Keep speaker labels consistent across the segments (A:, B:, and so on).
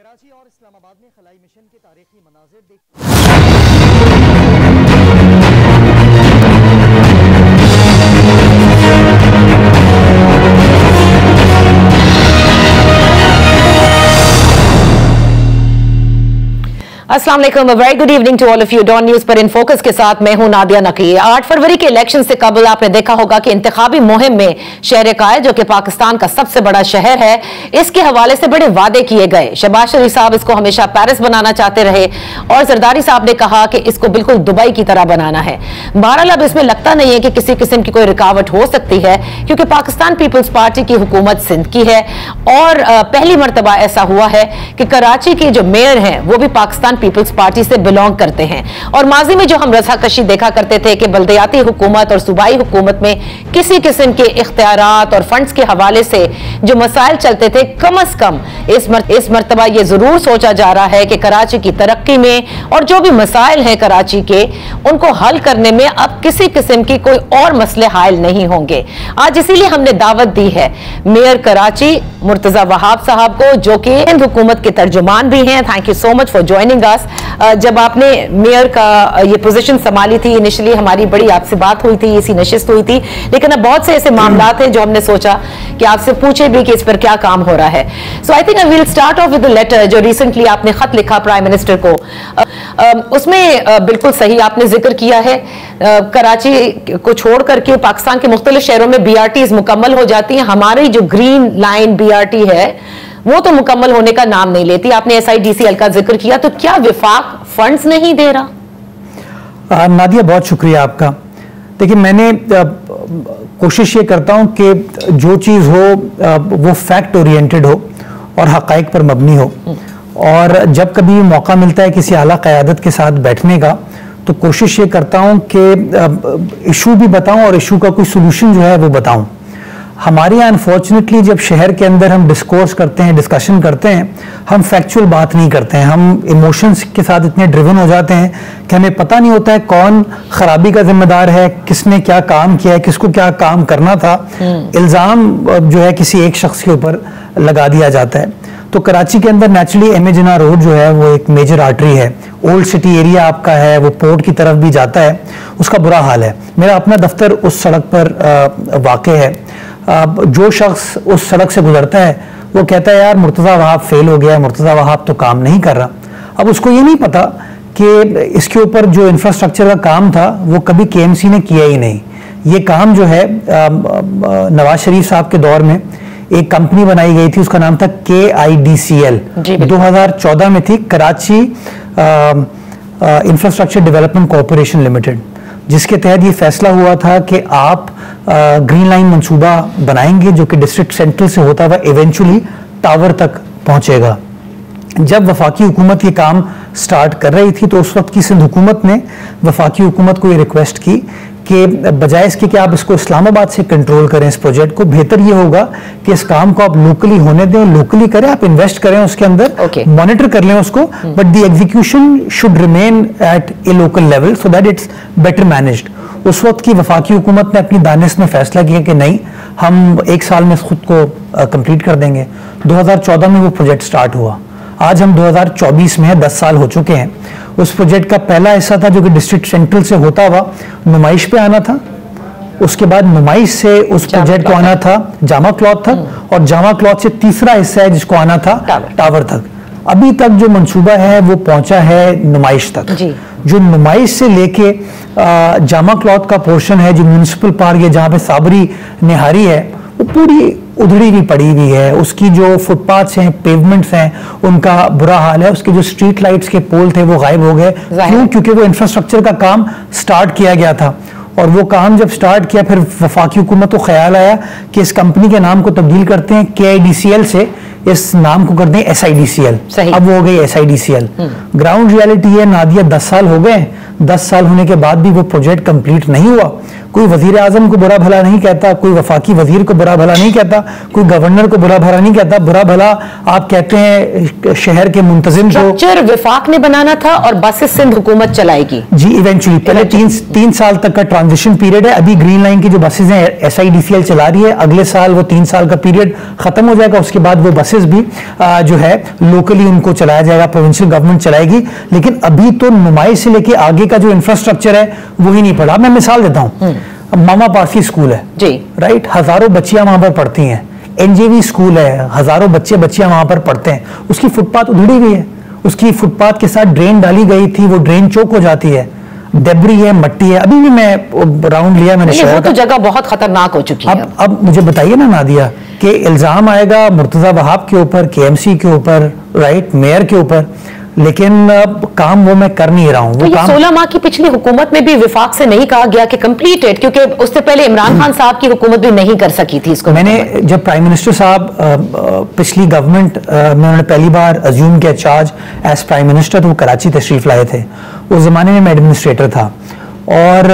A: कराची और इस्लामाबाद में खलाई मिशन के तारीखी मनाजिर देख
B: अस्सलाम वालेकुम, very good evening to all of you. Dawn News पर इन फोकस के साथ मैं हूं नादिया नकी। 8 फरवरी के इलेक्शन से कबल आपने देखा होगा कि इंतखाबी मुहिम में शहर कायद, जो कि पाकिस्तान का सबसे बड़ा शहर है, इसके हवाले से बड़े वादे किए गए। शहबाज शरीफ साहब इसको हमेशा पेरिस बनाना चाहते रहे और जरदारी साहब ने कहा कि इसको बिल्कुल दुबई की तरह बनाना है। बहरहाल अब इसमें लगता नहीं है कि किसी किस्म की कोई रुकावट हो सकती है, क्योंकि पाकिस्तान पीपल्स पार्टी की हुकूमत सिंध की है और पहली मरतबा ऐसा हुआ है कि कराची के जो मेयर हैं वो भी पाकिस्तान पीपल्स पार्टी से बिलोंग करते हैं। और माजी में जो हम रसाकशी देखा करते थे कि बल्दियाती हुकूमत और सूबाई हुकूमत में किसी किस्म के इख्तियारात और फंड्स के हवाले से जो मसाइल चलते थे, कम अज कम इस मरतबा ये जरूर सोचा जा रहा है कि कराची की तरक्की में और जो भी मसाइल हैं कराची के, उनको हल करने में अब किसी किस्म की कोई और मसले हायल नहीं होंगे। आज इसीलिए हमने दावत दी है मेयर कराची मुर्तजा वहाब साहब को, जो कि हिंद हुकूमत के तर्जुमान भी हैं। Thank you so much for joining us. जब आपने मेयर का ये पोजीशन संभाली थी, इनिशियली हमारी बड़ी आपसे बात हुई थी, इसी नशिस्त हुई थी, लेकिन अब बहुत से ऐसे मामला थे जो हमने सोचा कि आपसे पूछे भी कि इस पर क्या काम हो रहा है। So I think I will start off with the letter जो रिसेंटली आपने खत लिखा प्राइम मिनिस्टर को। उसमें बिल्कुल सही आपने जिक्र किया है, कराची को छोड़ करके पाकिस्तान के मुख्तलिफ शहरों में BRTs मुकम्मल हो जाती हैं। हमारी जो ग्रीन लाइन BRT है वो तो मुकम्मल होने का नाम नहीं लेती। आपने SIDCL का जिक्र किया, तो क्या विफाक फंड्स नहीं दे रहा?
C: नादिया, बहुत शुक्रिया आपका। देखिए, मैंने कोशिश ये करता हूँ कि जो चीज़ हो वो फैक्ट ओरिएंटेड हो और हक़ाइक़ पर मबनी हो, और जब कभी मौका मिलता है किसी आला क़यादत के साथ बैठने का, तो कोशिश ये करता हूँ कि इशू भी बताऊँ और इशू का कोई सोल्यूशन जो है वो बताऊँ। हमारे यहाँ अनफॉर्चुनेटली जब शहर के अंदर हम डिस्कोर्स करते हैं, डिस्कशन करते हैं, हम फैक्चुअल बात नहीं करते हैं। हम इमोशंस के साथ इतने ड्रिवन हो जाते हैं कि हमें पता नहीं होता है कौन खराबी का जिम्मेदार है, किसने क्या काम किया है, किसको क्या काम करना था। इल्ज़ाम जो है किसी एक शख्स के ऊपर लगा दिया जाता है। तो कराची के अंदर नेचुरली MA जिन्ना रोड जो है वो एक मेजर आर्टरी है, ओल्ड सिटी एरिया आपका है, वो पोर्ट की तरफ भी जाता है, उसका बुरा हाल है। मेरा अपना दफ्तर उस सड़क पर वाक़ है। जो शख्स उस सड़क से गुजरता है वो कहता है यार मुर्तज़ा वहाब फेल हो गया, मुर्तज़ा वहाब तो काम नहीं कर रहा। अब उसको ये नहीं पता कि इसके ऊपर जो इंफ्रास्ट्रक्चर का काम था वो कभी KMC ने किया ही नहीं। ये काम जो है नवाज शरीफ साहब के दौर में एक कंपनी बनाई गई थी, उसका नाम था KIDCL, 2014 में थी, Karachi infrastructure development corporation limited, जिसके तहत ये फैसला हुआ था कि आप ग्रीन लाइन मंसूबा बनाएंगे जो कि डिस्ट्रिक्ट सेंट्रल से होता हुआ इवेंचुअली टावर तक पहुंचेगा। जब वफाकी हुकूमत ये काम स्टार्ट कर रही थी तो उस वक्त की सिंध हुकूमत ने वफाकी हुकूमत को ये रिक्वेस्ट की कि बजाय इसके कि आप इसको इस्लामाबाद से कंट्रोल करें इस प्रोजेक्ट को, बेहतर ये होगा कि इस काम को आप लोकली होने दें, लोकली करें, आप इन्वेस्ट करें उसके अंदर, मॉनिटर कर लें उसको, but the execution should remain at A local level so that it's better managed. उस वक्त की वफाकी हुकूमत ने अपनी दानिश में फैसला किया कि नहीं, हम 1 साल में खुद को कंप्लीट कर देंगे। 2014 में वो प्रोजेक्ट स्टार्ट हुआ। आज हम 2024 में है, 10 साल हो चुके हैं। उस प्रोजेक्ट का पहला हिस्सा था जो कि डिस्ट्रिक्ट सेंट्रल से होता हुआ नुमाइश पे आना था, उसके बाद नुमाइश से उस प्रोजेक्ट को आना था जामा क्लॉथ तक, और जामा क्लॉथ से तीसरा हिस्सा है जिसको आना था टावर तक। अभी तक जो मंसूबा है वो पहुंचा है नुमाइश तक। जो नुमाइश से लेके जामा क्लॉथ का पोर्शन है, जो म्यूनिसिपल पार्क है जहाँ पे साबरी निहारी है, वो पूरी उधड़ी हुई पड़ी हुई है। उसकी जो फुटपाथ्स हैं, पेवमेंट्स हैं, उनका बुरा हाल है। उसके जो स्ट्रीट लाइट्स के पोल थे वो गायब हो गए। क्यों? क्योंकि वो इंफ्रास्ट्रक्चर का काम स्टार्ट किया गया था, और वो काम जब स्टार्ट किया फिर वफाकी हुकूमत को ख्याल आया कि इस कंपनी के नाम को तब्दील करते हैं, KIDCL से इस नाम को करते हैं SIDCL। अब वो हो गई SIDCL। ग्राउंड रियलिटी है नादिया, 10 साल हो गए। 10 साल होने के बाद भी वो प्रोजेक्ट कंप्लीट नहीं हुआ। कोई वजीर आजम को बुरा भला नहीं कहता, कोई वफाकी वजीर को बुरा भला नहीं कहता, कोई गवर्नर को बुरा भला नहीं कहता। बुरा भला आप कहते हैं शहर के मुंतजिम को।
B: स्ट्रक्चर वफाक ने बनाना था और बसेस सिंध हुकूमत चलाएगी
C: जी इवेंचुअली। पहले तीन साल तक का ट्रांजिशन पीरियड है। अभी ग्रीन लाइन की जो बसेज हैं SIDCL चला रही है, अगले साल वो 3 साल का पीरियड खत्म हो जाएगा। उसके बाद वो बसेस भी जो है लोकली उनको चलाया जाएगा, प्रोविंशियल गवर्नमेंट चलाएगी। लेकिन अभी तो नुमाइश से लेके आगे का जो इंफ्रास्ट्रक्चर है वो ही नहीं पड़ा। मैं मिसाल देता हूँ, मामा पासी स्कूल है जी, राइट, हजारों बच्चियां वहां पर पढ़ती हैं। NJV स्कूल है, हजारों बच्चियां वहां पर पढ़ते हैं। उसकी फुटपाथ उधड़ी हुई है, उसकी फुटपाथ के साथ ड्रेन डाली गई थी, वो ड्रेन चौक हो जाती है, डेब्री है, मट्टी है। अभी भी मैं राउंड लिया मैंने,
B: वो तो जगह बहुत खतरनाक हो चुकी है।
C: अब मुझे बताइए ना नादिया, कि इल्जाम आएगा मुर्तजा वहाब के ऊपर, KMC के ऊपर, राइट, मेयर के ऊपर, लेकिन काम वो मैं कर नहीं रहा हूँ।
B: तो ये 16 माह की पिछली हुकूमत में भी विफाक से नहीं कहा गया कि कंप्लीटेड, क्योंकि उससे पहले इमरान खान साहब की हुकूमत भी नहीं कर सकी थी इसको।
C: मैंने जब प्राइम मिनिस्टर साहब पिछली गवर्नमेंट में उन्होंने पहली बार अज्यूम किया चार्ज एज प्राइम मिनिस्टर, तो वो कराची तशरीफ लाए थे। उस जमाने में मैं एडमिनिस्ट्रेटर था और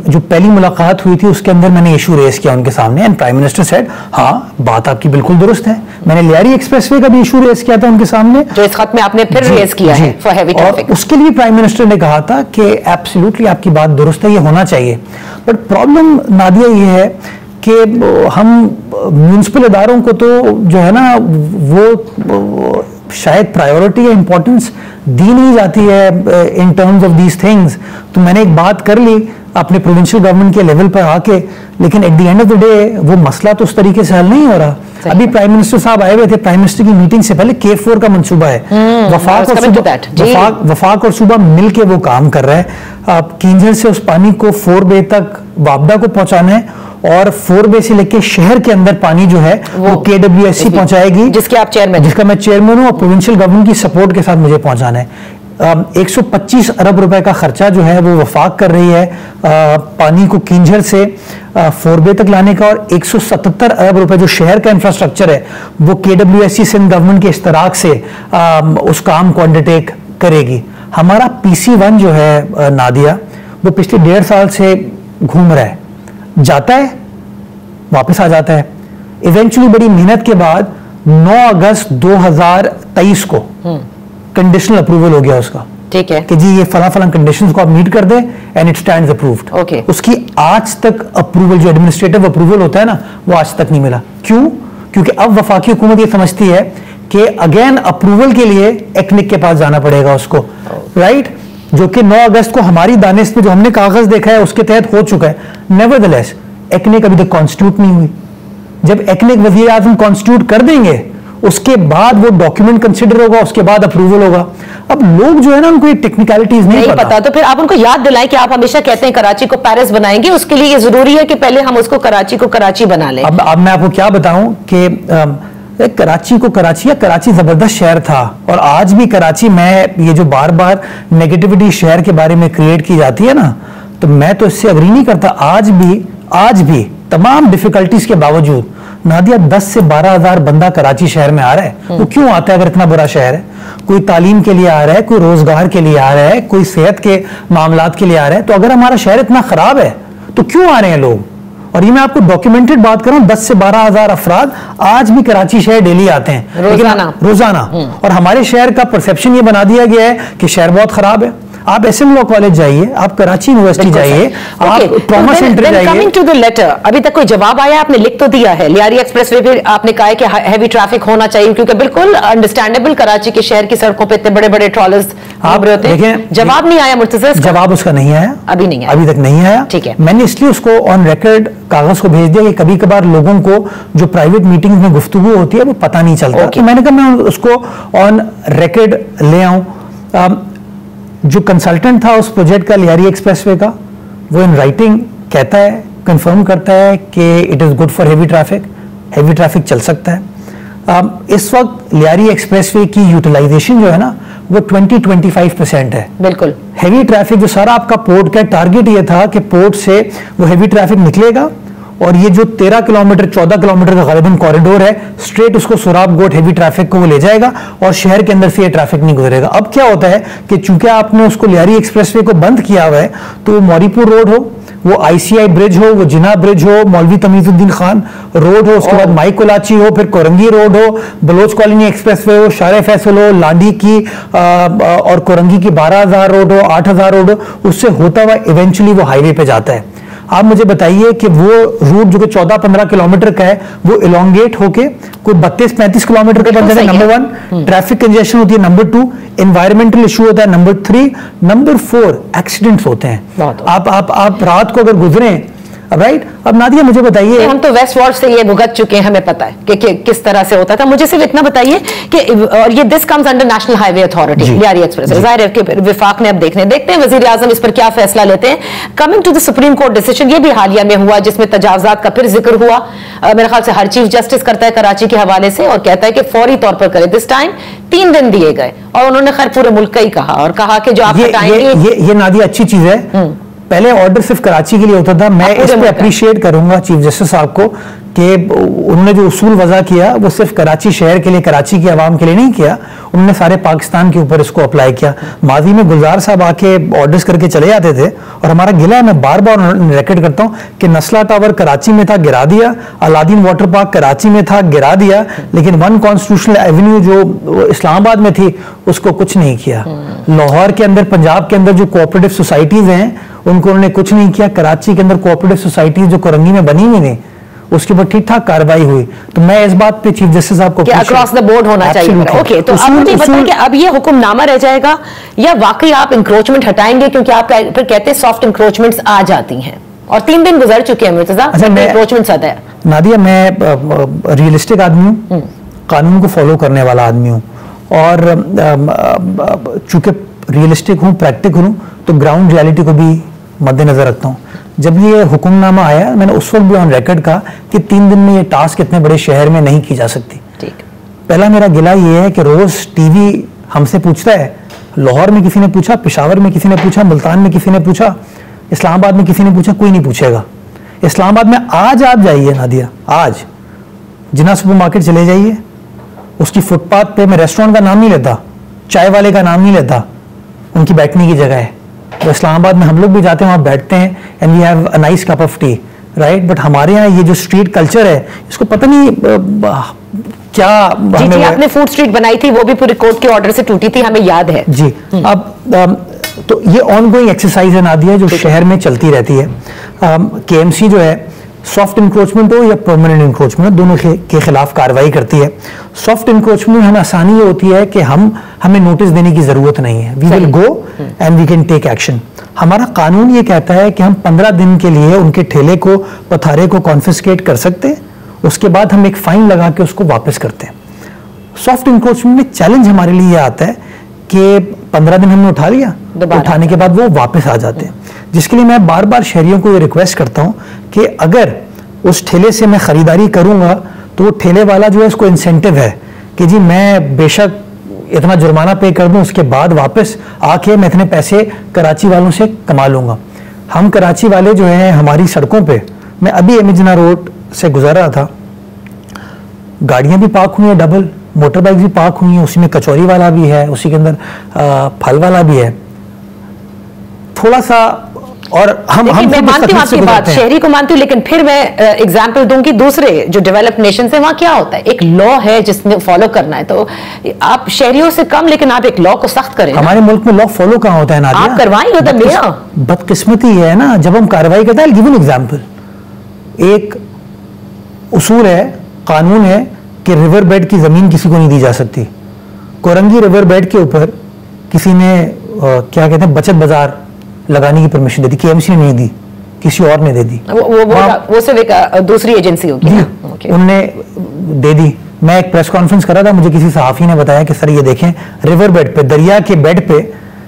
C: जो पहली मुलाकात हुई थी उसके अंदर मैंने इशू रेस किया उनके सामने, एंड प्राइम मिनिस्टर सेड हाँ बात आपकी बिल्कुल दुरुस्त है। मैंने लियारी एक्सप्रेसवे का भी इशू रेस किया था उनके सामने,
B: जो इस खत में आपने फिर रेस किया है फॉर हेवी ट्रैफिक।
C: उसके लिए प्राइम मिनिस्टर ने कहा था कि एब्सोल्युटली आपकी बात दुरुस्त है, ये होना चाहिए। बट प्रॉब्लम नादिया ये है कि हम म्यूनिसिपल इदारों को तो जो है ना वो शायद प्रायोरिटी या इंपॉर्टेंस दी नहीं जाती है in terms of these things. तो मैंने एक बात कर ली अपने प्रोविंशियल गवर्नमेंट के लेवल पर आके, लेकिन eight the end of the day वो मसला तो उस तरीके से हल नहीं हो रहा। अभी प्राइम मिनिस्टर साहब आए हुए थे, प्राइम मिनिस्टर की मीटिंग से पहले K4 का मंसूबा है, वफाक और सूबा मिलके वो काम कर रहा है। किंजल से उस पानी को 4 बे तक वापडा को पहुंचाना है और 4 बे से लेके शहर के अंदर पानी जो है वो KWSC पहुंचाएगी,
B: जिसका मैं
C: चेयरमैन हूं, और प्रोविंशियल गवर्नमेंट की सपोर्ट के साथ मुझे पहुंचाना है। 125 अरब रुपए का खर्चा जो है वो वफाक कर रही है पानी को किंजर से 4 बे तक लाने का, और 177 अरब रुपए जो शहर का इंफ्रास्ट्रक्चर है वो KWSC सिंध गवर्नमेंट के इश्तराक से उस काम को अंडरटेक करेगी। हमारा PC1 जो है नादिया, वो पिछले 1.5 साल से घूम रहा है, जाता है वापस आ जाता है। इवेंचुअली बड़ी मेहनत के बाद 9 अगस्त 2023 को कंडीशनल अप्रूवल हो गया उसका,
B: ठीक है,
C: कि जी ये फला फला कंडीशंस को आप मीट कर दें and it stands approved.
B: Okay,
C: उसकी आज तक अप्रूवल, जो एडमिनिस्ट्रेटिव अप्रूवल होता है ना, वो आज तक नहीं मिला। क्यों? क्योंकि अब वफाकी हुकूमत ये समझती है कि अगेन अप्रूवल के लिए एक्निक के पास जाना पड़ेगा उसको, राइट, जो कि 9 अगस्त को हमारी दानिश में जो हमने कागज देखा है उसके तहत हो चुका है। नेवरदलेस एक्निक अभी तक कॉन्स्टिट्यूट नहीं हुई। जब एक्निक वजीर आजम कॉन्स्टिट्यूट कर देंगे उसके बाद वो डॉक्यूमेंट कंसिडर होगा, उसके बाद अप्रूवल होगा। अब लोग जो है ना उनको ये टेक्निकलिटीज नहीं पता।
B: तो फिर आप उनको याद दिलाएं कि आप हमेशा कहते हैं कराची को पेरिस बनाएंगे, उसके लिए ये जरूरी है कि पहले हम उसको कराची को कराची बना लें।
C: अब मैं आपको क्या बताऊं कि कराची को कराची, या कराची जबरदस्त शहर था, और आज भी कराची में ये जो बार बार नेगेटिविटी शहर के बारे में क्रिएट की जाती है ना, तो मैं तो इससे अग्री नहीं करता। आज भी तमाम डिफिकल्टीज के बावजूद नादिया 10 से 12 हजार बंदा कराची शहर में आ रहा है। वो क्यों आता है अगर इतना बुरा शहर है? कोई तालीम के लिए आ रहा है, कोई रोजगार के लिए आ रहा है, कोई सेहत के मामलात के लिए आ रहा है। तो अगर हमारा शहर इतना खराब है तो क्यों आ रहे हैं लोग? और ये मैं आपको डॉक्यूमेंटेड बात कर रहा हूं, 10 से 12 हजार अफराद आज भी कराची शहर डेली आते हैं, रोजाना। और हमारे शहर का परसेप्शन ये बना दिया गया है कि शहर बहुत खराब है। आप SM लॉ कॉलेज जाइए, आप कराची यूनिवर्सिटी जाइए, आप ट्रॉमा सेंटर जाइए।
B: कमिंग टू द लेटर, अभी तक कोई जवाब आया? आपने लिख तो दिया है, लियारी एक्सप्रेसवे पे आपने कहा है कि हैवी ट्रैफिक होना चाहिए, क्योंकि बिल्कुल अंडरस्टैंडेबल कराची के शहर की सड़कों पे इतने बड़े बड़े ट्रॉलर्स होते हैं। जवाब नहीं आया मुर्तजा?
C: जवाब उसका नहीं आया,
B: अभी नहीं आया,
C: अभी तक नहीं आया।
B: ठीक है,
C: मैंने इसलिए उसको ऑन रिकॉर्ड कागज को भेज दिया कि कभी कभार लोगों को जो प्राइवेट मीटिंग में गुफ्तगू होती है वो पता नहीं चलता। तो मैंने कहा मैं उसको ऑन रिकॉर्ड ले आऊं। जो कंसल्टेंट था उस प्रोजेक्ट का, लियारी एक्सप्रेसवे का, वो इन राइटिंग कहता है, कंफर्म करता है कि it is good for heavy traffic चल सकता है। इस वक्त लियारी एक्सप्रेसवे की यूटिलाइजेशन जो है ना वो 20-25% है।
B: बिल्कुल
C: हेवी ट्रैफिक जो सारा आपका पोर्ट का टारगेट ये था कि पोर्ट से वो हेवी ट्रैफिक निकलेगा और ये जो 13 किलोमीटर 14 किलोमीटर का गालिबन कॉरिडोर है, स्ट्रेट उसको सुराब गोट हेवी ट्रैफिक को वो ले जाएगा और शहर के अंदर से ये ट्रैफिक नहीं गुजरेगा। अब क्या होता है कि चूंकि आपने उसको लियारी एक्सप्रेसवे को बंद किया हुआ है, तो मौरीपुर रोड हो, वो आईसीआई ब्रिज हो, वो जिना ब्रिज हो, मौलवी तमीजुद्दीन खान रोड हो, उसके बाद माई कोलाची हो, फिर कोरंगी रोड हो, बलोच कॉलोनी एक्सप्रेसवे हो, शारे फैसल हो, लाडी की और कोरंगी की 12,000 रोड हो, 8,000 रोड हो, उससे होता हुआ इवेंचुअली वो हाईवे पे जाता है। आप मुझे बताइए कि वो रूट जो कि 14-15 किलोमीटर का है, वो इलोंगेट होके कोई 32-35 किलोमीटर का बन जाता है। नंबर 1 ट्रैफिक कंजेशन होती है, नंबर 2 एनवायरमेंटल इशू होता है, नंबर 3 नंबर 4 एक्सीडेंट्स होते हैं। आप रात को अगर गुजरे, राइट। अब नादिया मुझे बताइए,
B: हम तो वेस्ट वार्ड से ये भुगत चुके हैं, हमें पता है कि किस तरह से होता था। मुझे सिर्फ इतना बताइए कि और ये this comes under national highway authority, Lyari express. जाहिर है कि विफाक ने अब देखते हैं वजीर आजम इस पर क्या फैसला लेते हैं। Coming to the supreme court decision, ये भी हालिया में हुआ जिसमें तजावजात का फिर जिक्र हुआ। मेरे ख्याल से हर चीफ जस्टिस करता है कराची के हवाले से और कहता है कि फौरी तौर पर करे। दिस टाइम 3 दिन दिए गए और उन्होंने खैर पूरे मुल्क का ही कहा और कहा कि जो आप हटाएंगे।
C: ये नादिया अच्छी चीज है। पहले ऑर्डर सिर्फ कराची के लिए होता था। मैं इस पे अप्रिशिएट करूंगा चीफ जस्टिस साहब को कि उन्होंने जो उसूल वजह किया वो सिर्फ कराची शहर के लिए, कराची की आवाम के लिए नहीं किया, उन्होंने सारे पाकिस्तान के ऊपर इसको अप्लाई किया। माजी में गुलजार साहब आके ऑर्डर्स करके चले जाते थे और हमारा गिला है, मैं बार बार रिकॉर्ड करता हूं कि नस्ला टावर कराची में था, गिरा दिया, अलादीन वाटर पार्क कराची में था, गिरा दिया, लेकिन 1 कॉन्स्टिट्यूशनल एवेन्यू जो इस्लामाबाद में थी उसको कुछ नहीं किया। लाहौर के अंदर, पंजाब के अंदर जो कोऑपरेटिव सोसाइटीज हैं उनको उन्होंने कुछ नहीं किया। कराची के अंदर कोऑपरेटिव सोसाइटीज जो कोरंगी में बनी हुई थी उसके ऊपर ठीक ठाक कार्रवाई हुई। तो मैं इस बात पे चीफ जस्टिस साहब को
B: अक्रॉस द बोर्ड होना चाहिए। ओके, तो अब मुझे बताइए कि अब ये हुक्मनामा रह जाएगा या वाकई आप इंक्रोचमेंट हटाएंगे, क्योंकि आप फिर कहते हैं सॉफ्ट इंक्रोचमेंट्स आ जाती हैं और 3 दिन गुजर चुके हैं मुर्तजा, इंक्रोचमेंट्स आता है।
C: नादिया, मैं रियलिस्टिक आदमी हूँ, कानून को फॉलो करने वाला आदमी हूँ और चूंकि रियलिस्टिक हूँ, प्रैक्टिक हूँ, तो ग्राउंड रियलिटी को भी मद्देनजर रखता हूँ। जब ये हुक्मनामा आया, मैंने उस वक्त भी ऑन रिकॉर्ड कहा कि 3 दिन में ये टास्क इतने बड़े शहर में नहीं की जा सकती।
B: ठीक।
C: पहला मेरा गिला ये है कि रोज टीवी हमसे पूछता है, लाहौर में किसी ने पूछा, पेशावर में किसी ने पूछा, मुल्तान में किसी ने पूछा, इस्लामाबाद में किसी ने पूछा, कोई नहीं पूछेगा। इस्लामाबाद में आज आप जाइए नादिया, आज जिना सुपर मार्केट चले जाइए, उसकी फुटपाथ पे, मैं रेस्टोरेंट का नाम नहीं लेता, चाय वाले का नाम नहीं लेता, उनकी बैठने की जगह है। तो इस्लामाबाद में हम लोग भी जाते हैं, वहाँ बैठते हैं and we have a nice cup of tea, right. But हमारे यहाँ ये जो स्ट्रीट कल्चर है, इसको पता नहीं क्या
B: जी, आपने फूड स्ट्रीट बनाई थी, वो भी पूरे कोर्ट के ऑर्डर से टूटी थी, हमें याद है
C: जी। अब तो ये ऑनगोइंग एक्सरसाइज है नादिया, जो शहर में चलती रहती है। केएमसी जो है, सॉफ्ट इंक्रोचमेंट हो या परमानेंट इंक्रोचमेंट, दोनों के खिलाफ कार्रवाई करती है। सॉफ्ट इंक्रोचमेंट हमें आसानी ये होती है कि हमें नोटिस देने की जरूरत नहीं है, we will go and we can take action. हमारा कानून ये कहता है कि हम 15 दिन के लिए उनके ठेले को, पथारे को कॉन्फिस्केट कर सकते हैं, उसके बाद हम एक फाइन लगा के उसको वापस करते हैं। सॉफ्ट इंक्रोचमेंट में चैलेंज हमारे लिए ये आता है कि 15 दिन हमने उठा लिया, उठाने के बाद वो वापस आ जाते हैं, जिसके लिए मैं बार बार शहरियों को ये रिक्वेस्ट करता हूं कि अगर उस ठेले से मैं खरीदारी करूंगा तो वो ठेले वाला जो है उसको इंसेंटिव है कि जी मैं बेशक इतना जुर्माना पे कर दूं, उसके बाद वापस आके मैं इतने पैसे कराची वालों से कमा लूंगा। हम कराची वाले जो हैं, हमारी सड़कों पे, मैं अभी एमिजना रोड से गुजर रहा था, गाड़ियां भी पार्क हुई हैं, डबल मोटर बाइक भी पार्क हुई हैं, उसी में कचौरी वाला भी है, उसी के अंदर फल वाला भी है, थोड़ा सा। और हम
B: मैं मानती हूँ आपकी बात, शहरी को मानती हूँ, लेकिन फिर मैं एग्जांपल दूंगी दूसरे जो डेवलप्ड नेशन है, वहां क्या होता है, एक लॉ है जिसमें फॉलो करना है, तो आप शहरियों से कम, लेकिन आप एक लॉ को सख्त करें।
C: हमारे मुल्क में लॉ फॉलो कहाँ होता है नादिया?
B: आप करवाएंगे,
C: बदकिस्मती है ना, जब हम कार्रवाई करते हैं। गिव एन एग्जांपल, एक उसूल है, कानून है कि रिवर बेड की जमीन किसी को नहीं दी जा सकती। कोरंगी रिवर बेड के ऊपर किसी ने क्या कहते हैं, बचत बाजार लगाने की परमिशन दे दी, केएमसी ने नहीं दी, किसी और ने दे दी।
B: वो सिर्फ एक दूसरी एजेंसी होगी ना,
C: उनने दे दी। मैं एक प्रेस कॉन्फ्रेंस करा था, मुझे किसी सहाफी ने बताया कि सर ये देखें, रिवर बेड पे, दरिया के बेड पे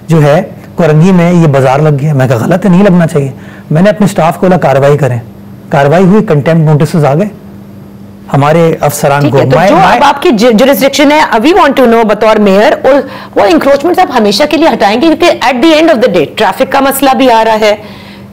C: जो है कोरंगी में ये बाजार लग गया। मैं कहा गलत है, नहीं लगना चाहिए। मैंने अपने स्टाफ को बोला कार्रवाई करें, कार्रवाई हुई, कंटेम्प्ट नोटिस आ गए हमारे अफसरान को।
B: तो जो अब आपकी जुरिस्डिक्शन है, वी वांट टू नो बतौर मेयर, और वो इंक्रोचमेंट्स आप हमेशा के लिए हटाएंगे, क्योंकि eight the end of the day traffic का मसला भी आ रहा है,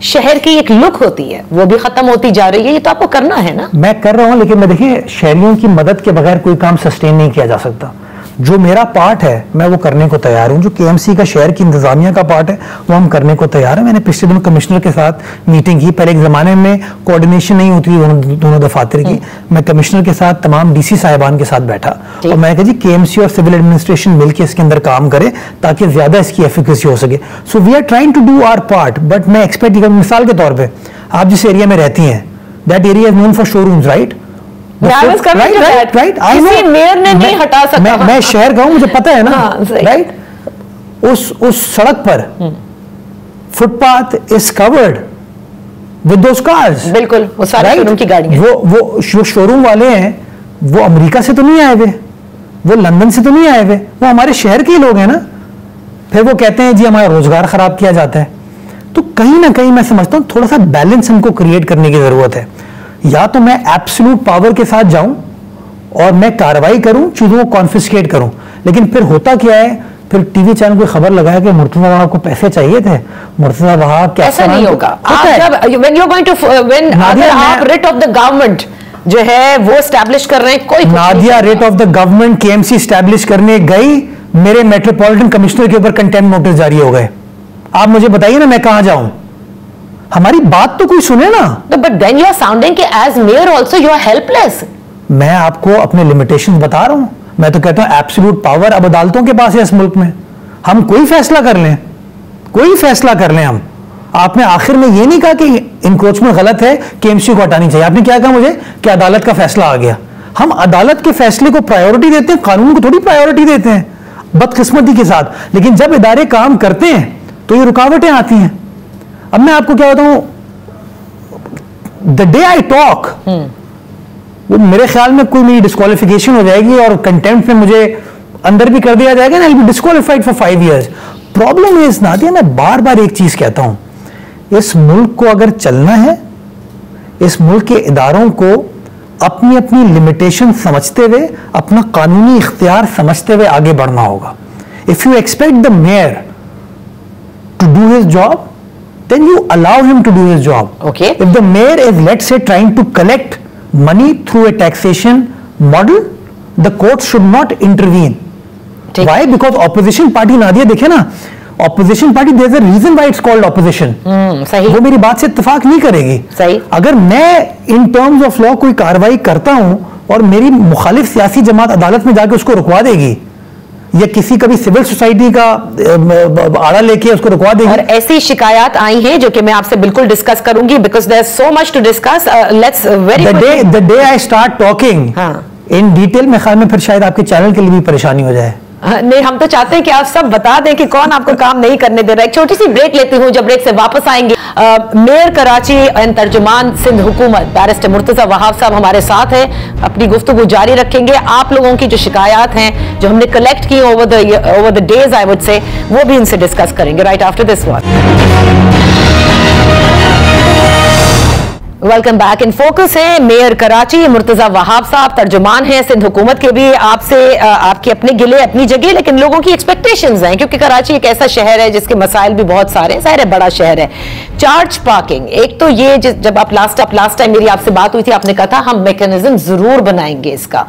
B: शहर की एक लुक होती है वो भी खत्म होती जा रही है। ये तो आपको करना है ना।
C: मैं कर रहा हूं, लेकिन मैं देखिए शहरियों की मदद के बगैर कोई काम सस्टेन नहीं किया जा सकता। जो मेरा पार्ट है मैं वो करने को तैयार हूं। जो केएमसी का शहर की इंतजामिया का पार्ट है वो हम करने को तैयार है। मैंने पिछले दिनों कमिश्नर के साथ मीटिंग की। पहले एक जमाने में कोऑर्डिनेशन नहीं होती थी दोनों दफातर की। मैं कमिश्नर के साथ तमाम डीसी साहिबान के साथ बैठा और मैं कहा जी केएमसी और सिविल एडमिनिस्ट्रेशन मिलकर इसके अंदर काम करे ताकि ज्यादा इसकी एफिकेसी हो सके। So we are trying to do our part, but मैं एक्सपेक्ट कर, मिसाल के तौर पर आप जिस एरिया में रहती हैं that area is known for showrooms, right?
B: Mayor ने नहीं हटा सकता।
C: मैं शहर का हूं, मुझे पता है ना, राइट? उस सड़क पर footpath is covered with those cars.
B: बिल्कुल, वो सारे शोरूम की गाड़ियां।
C: वो जो शोरूम वाले हैं वो अमेरिका से तो नहीं आए हुए, वो लंदन से तो नहीं आए हुए, वो हमारे शहर के ही लोग हैं ना। फिर वो कहते हैं जी हमारा रोजगार खराब किया जाता है। तो कहीं ना कहीं मैं समझता हूं थोड़ा सा बैलेंस हमको क्रिएट करने की जरूरत है। या तो मैं एब्सोल्यूट पावर के साथ जाऊं और मैं कार्रवाई करूं, चीजों को कॉन्फिस्केट करूं, लेकिन फिर होता क्या है, फिर टीवी चैनल को खबर लगाया कि मुर्तजा वहाब को पैसे चाहिए थे। मुर्तजा वहाब क्या,
B: ऐसा नहीं होगा। आप रिट ऑफ द गवर्नमेंट जो है वो एस्टैब्लिश कर रहे हैं, कोई
C: Nadia writ of the government KMC establish करने गई, मेरे मेट्रोपॉलिटन कमिश्नर के ऊपर कंटेम्प्ट नोटिस जारी हो गए। आप मुझे बताइए ना मैं कहां जाऊं? हमारी बात तो कोई सुने ना।
B: But then you are sounding कि as mayor also you are helpless.
C: मैं आपको अपने लिमिटेशंस बता रहा हूं। मैं तो कहता हूं एब्सोल्यूट पावर अब अदालतों के पास है इस मुल्क में। हम कोई फैसला कर लें, कोई फैसला कर लें हम। आपने आखिर में ये नहीं कहा कि इंक्रोचमेंट गलत है, केएमसी को हटानी चाहिए। आपने क्या कहा मुझे कि अदालत का फैसला आ गया। हम अदालत के फैसले को प्रायोरिटी देते हैं, कानून को थोड़ी प्रायोरिटी देते हैं, बदकिस्मती के साथ। लेकिन जब इदारे काम करते हैं तो ये रुकावटें आती हैं। अब मैं आपको क्या बताऊं, द डे आई टॉक वो मेरे ख्याल में कोई मेरी डिस्क्वालिफिकेशन हो जाएगी और कंटेम्प्ट में मुझे अंदर भी कर दिया जाएगा ना, I will be disqualified for 5 years। Problem is Nadia, मैं बार बार एक चीज कहता हूं, इस मुल्क को अगर चलना है, इस मुल्क के इदारों को अपनी अपनी लिमिटेशन समझते हुए, अपना कानूनी इख्तियार समझते हुए आगे बढ़ना होगा। If you expect the mayor to do his job, then you allow him to do his job.
B: Okay.
C: If the mayor is, let's say, trying to collect money through a taxation model, the courts should not intervene. Why? Because opposition party, Nadia देखे ना, opposition party, there's a reason why it's called opposition.
B: सही।
C: वो मेरी बात से इत्तेफाक नहीं करेगी।
B: सही।
C: अगर मैं in terms of law कोई कार्रवाई करता हूं और मेरी मुखालिफ सियासी जमात अदालत में जाके उसको रुकवा देगी, या किसी कभी सिविल सोसाइटी का आड़ा लेके उसको रुकवा देगी।
B: और ऐसी शिकायत आई हैं जो कि मैं आपसे बिल्कुल डिस्कस करूंगी, because there is so much to discuss. Let's very
C: the day I start talking in detail, मैं ख्याल में फिर शायद आपके चैनल के लिए भी परेशानी हो जाए।
B: नहीं, हम तो चाहते हैं कि आप सब बता दें कि कौन आपको काम नहीं करने दे रहा है। एक छोटी सी ब्रेक लेती हूं, जब ब्रेक से वापस आएंगे मेयर कराची एंड तर्जुमान सिंध हुकूमत बैरिस्टर मुर्तजा वहाब साहब हमारे साथ हैं। अपनी गुफ्तगू जारी रखेंगे। आप लोगों की जो शिकायत हैं जो हमने कलेक्ट की over the days I would say, वो भी इनसे डिस्कस करेंगे right after this one. Welcome back. In focus है मेयर कराची मुर्तजा वहाब साहब, तर्जुमान हैं सिंध हुकूमत के भी। आपसे आपके अपने गिले अपनी जगह, लेकिन लोगों की एक्सपेक्टेशंस हैं, क्योंकि कराची एक ऐसा शहर है जिसके मसाइल भी बहुत सारे हैं। ज़ाहिर है बड़ा शहर है। चार्ज पार्किंग, एक तो ये जब आप लास्ट टाइम मेरी आपसे बात हुई थी, आपने कहा था हम मैकेनिज्म जरूर बनाएंगे इसका।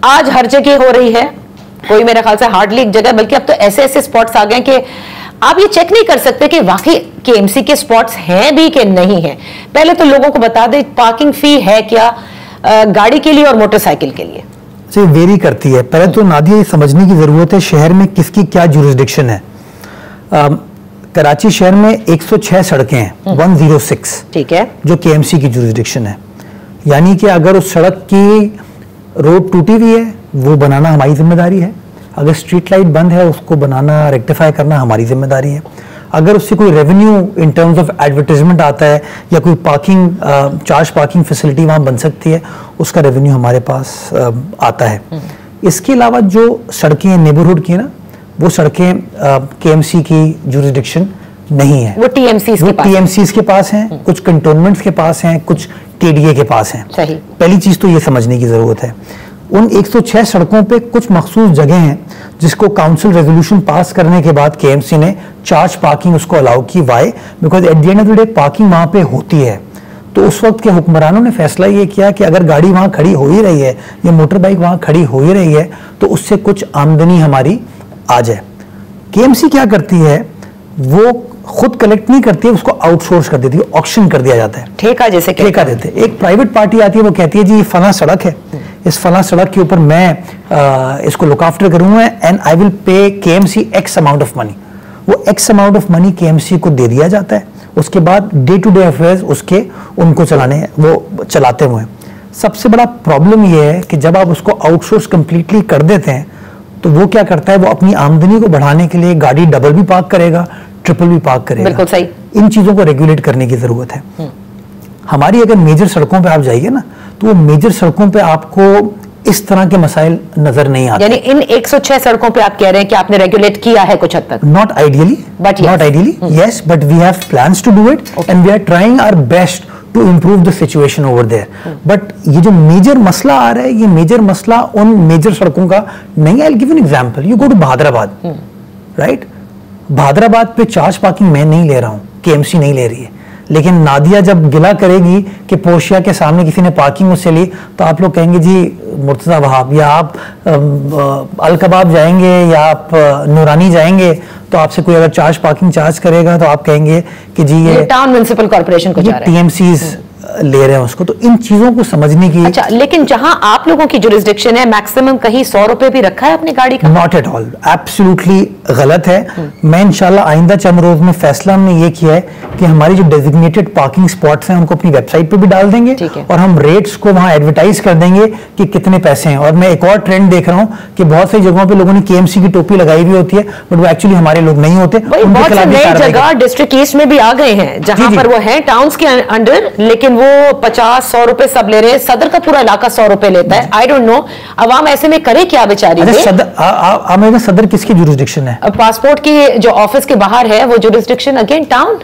B: आज हर जगह हो रही है, कोई मेरे ख्याल से हार्डली एक जगह, बल्कि अब तो ऐसे ऐसे स्पॉट्स आ गए कि आप ये चेक नहीं कर सकते कि वाकई केएमसी के स्पॉट्स हैं भी कि नहीं है। पहले तो लोगों को बता दें पार्किंग फी है क्या गाड़ी के लिए और मोटरसाइकिल के लिए।
C: से वेरी करती है। पहले तो नादिया ये समझने की जरूरत है शहर में किसकी क्या जुरिस्डिक्शन है। कराची शहर में 106 सड़कें हैं, 106,
B: ठीक है,
C: जो केएमसी की जुरिस्डिक्शन है। यानी कि अगर उस सड़क की रोड टूटी हुई है वो बनाना हमारी जिम्मेदारी है। अगर स्ट्रीट लाइट बंद है उसको बनाना, रेक्टिफाई करना हमारी जिम्मेदारी है। अगर उससे कोई revenue in terms of advertisement आता है या कोई पार्किंग चार्ज पार्किंग फैसिलिटी वहाँ बन सकती है, उसका रेवेन्यू हमारे पास आता है। इसके अलावा जो सड़कें नेबरहुड की ना, वो सड़कें केएमसी की जुरिस्डिक्शन नहीं है,
B: वो टीएमसीज
C: के पास हैं, कुछ कंटोनमेंट्स के पास हैं, कुछ केडीए के पास हैं।
B: सही।
C: पहली चीज तो ये समझने की जरूरत है। उन 106 सड़कों पे कुछ मखसूस जगह हैं जिसको काउंसिल रेजोल्यूशन पास करने के बाद केएमसी ने चार्ज पार्किंग उसको अलाउ की। Why? Because at the end of the day parking वहां पे होती है। तो उस वक्त के हुक्मरानों ने फैसला ये किया कि अगर गाड़ी वहां खड़ी हो ही रही है या मोटर बाइक वहां खड़ी हो ही रही है तो उससे कुछ आमदनी हमारी आ जाए। केएमसी क्या करती है, वो खुद कलेक्ट नहीं करती है, उसको आउटसोर्स कर देती है, ऑक्शन कर दिया जाता है,
B: ठेका जैसे
C: ठेका देते हैं। एक प्राइवेट पार्टी आती है, वो कहती है जी ये फला सड़क है, इस फला सड़क के ऊपर मैं इसको लुक आफ्टर करूंगा and I will pay KMC X amount of money. वो X amount of money KMC को दे दिया जाता है। उसके बाद डे टू डे अफेयर्स उसके उनको वो चलाते हुए। सबसे बड़ा प्रॉब्लम ये है कि जब आप उसको आउटसोर्स कंप्लीटली कर देते हैं तो वो क्या करता है, वो अपनी आमदनी को बढ़ाने के लिए गाड़ी डबल भी पार्क करेगा, ट्रिपल भी पार्क करेगा।
B: बिल्कुल सही।
C: इन चीजों को रेगुलेट करने की जरूरत है। हमारी अगर मेजर सड़कों पे आप जाइए ना तो वो मेजर सड़कों पे आपको इस तरह के मसाइल नजर नहीं आते।
B: यानी इन 106 सड़कों पे आप कह रहे हैं कि आपने रेगुलेट किया है कुछ हद तक?
C: Not ideally, yes, but we have plans to do it and we are trying our best to improve the situation over there. But ये जो मेजर मसला आ रहा है, ये मेजर मसला उन मेजर सड़कों का नहीं है। I'll give you an example. You go to Bhadrabad, right? Bhadrabad पे चार्ज पार्किंग मैं नहीं ले रहा हूँ, केएमसी नहीं ले रही है, लेकिन नादिया जब गिला करेगी कि पोशिया के सामने किसी ने पार्किंग उससे ली तो आप लोग कहेंगे जी मुर्तजा वहाब, या आप अल कबाब जाएंगे या आप नूरानी जाएंगे तो आपसे कोई अगर चार्ज पार्किंग चार्ज करेगा तो आप कहेंगे कि जी ये
B: टाउन म्युनिसिपल कॉर्पोरेशन को जा रहा है,
C: टीएमसीज ले रहे हैं उसको। तो इन चीजों को समझने की।
B: अच्छा, लेकिन जहां आप लोगों की जुरिस्डिक्शन है मैक्सिमम कहीं 100 रुपए भी रखा है अपनी गाड़ी का?
C: नॉट एट ऑल, एब्सोल्युटली गलत है। मैं इंशाल्लाह आइंदा चंद रोज में फैसला हमने ये किया है कि हमारी जो डेजिग्नेटेड पार्किंग स्पॉट्स हैं उनको अपनी वेबसाइट पे भी डाल देंगे और हम रेट्स को वहां एडवर्टाइज कर देंगे कि कितने पैसे हैं। और मैं एक और ट्रेंड देख रहा हूँ कि बहुत सी जगहों पे लोगों ने केएमसी की टोपी लगाई हुई होती है बट वो एक्चुअली हमारे लोग नहीं होते।
B: बहुत से नई जगह डिस्ट्रिक्ट ईस्ट में भी आ गए हैं जहां पर वो है टाउन्स के अंडर, लेकिन वो 50-100 रुपए सब ले रहे हैं। सदर का पूरा इलाका 100 रुपए लेता है। आई डोंट नो अवाम ऐसे में करे क्या बेचारी।
C: सदर किसकी जुरिस्डिक्शन है?
B: पासपोर्ट की जो ऑफिस के बाहर है वो जुरिस्डिक्शन अगेन टाउन।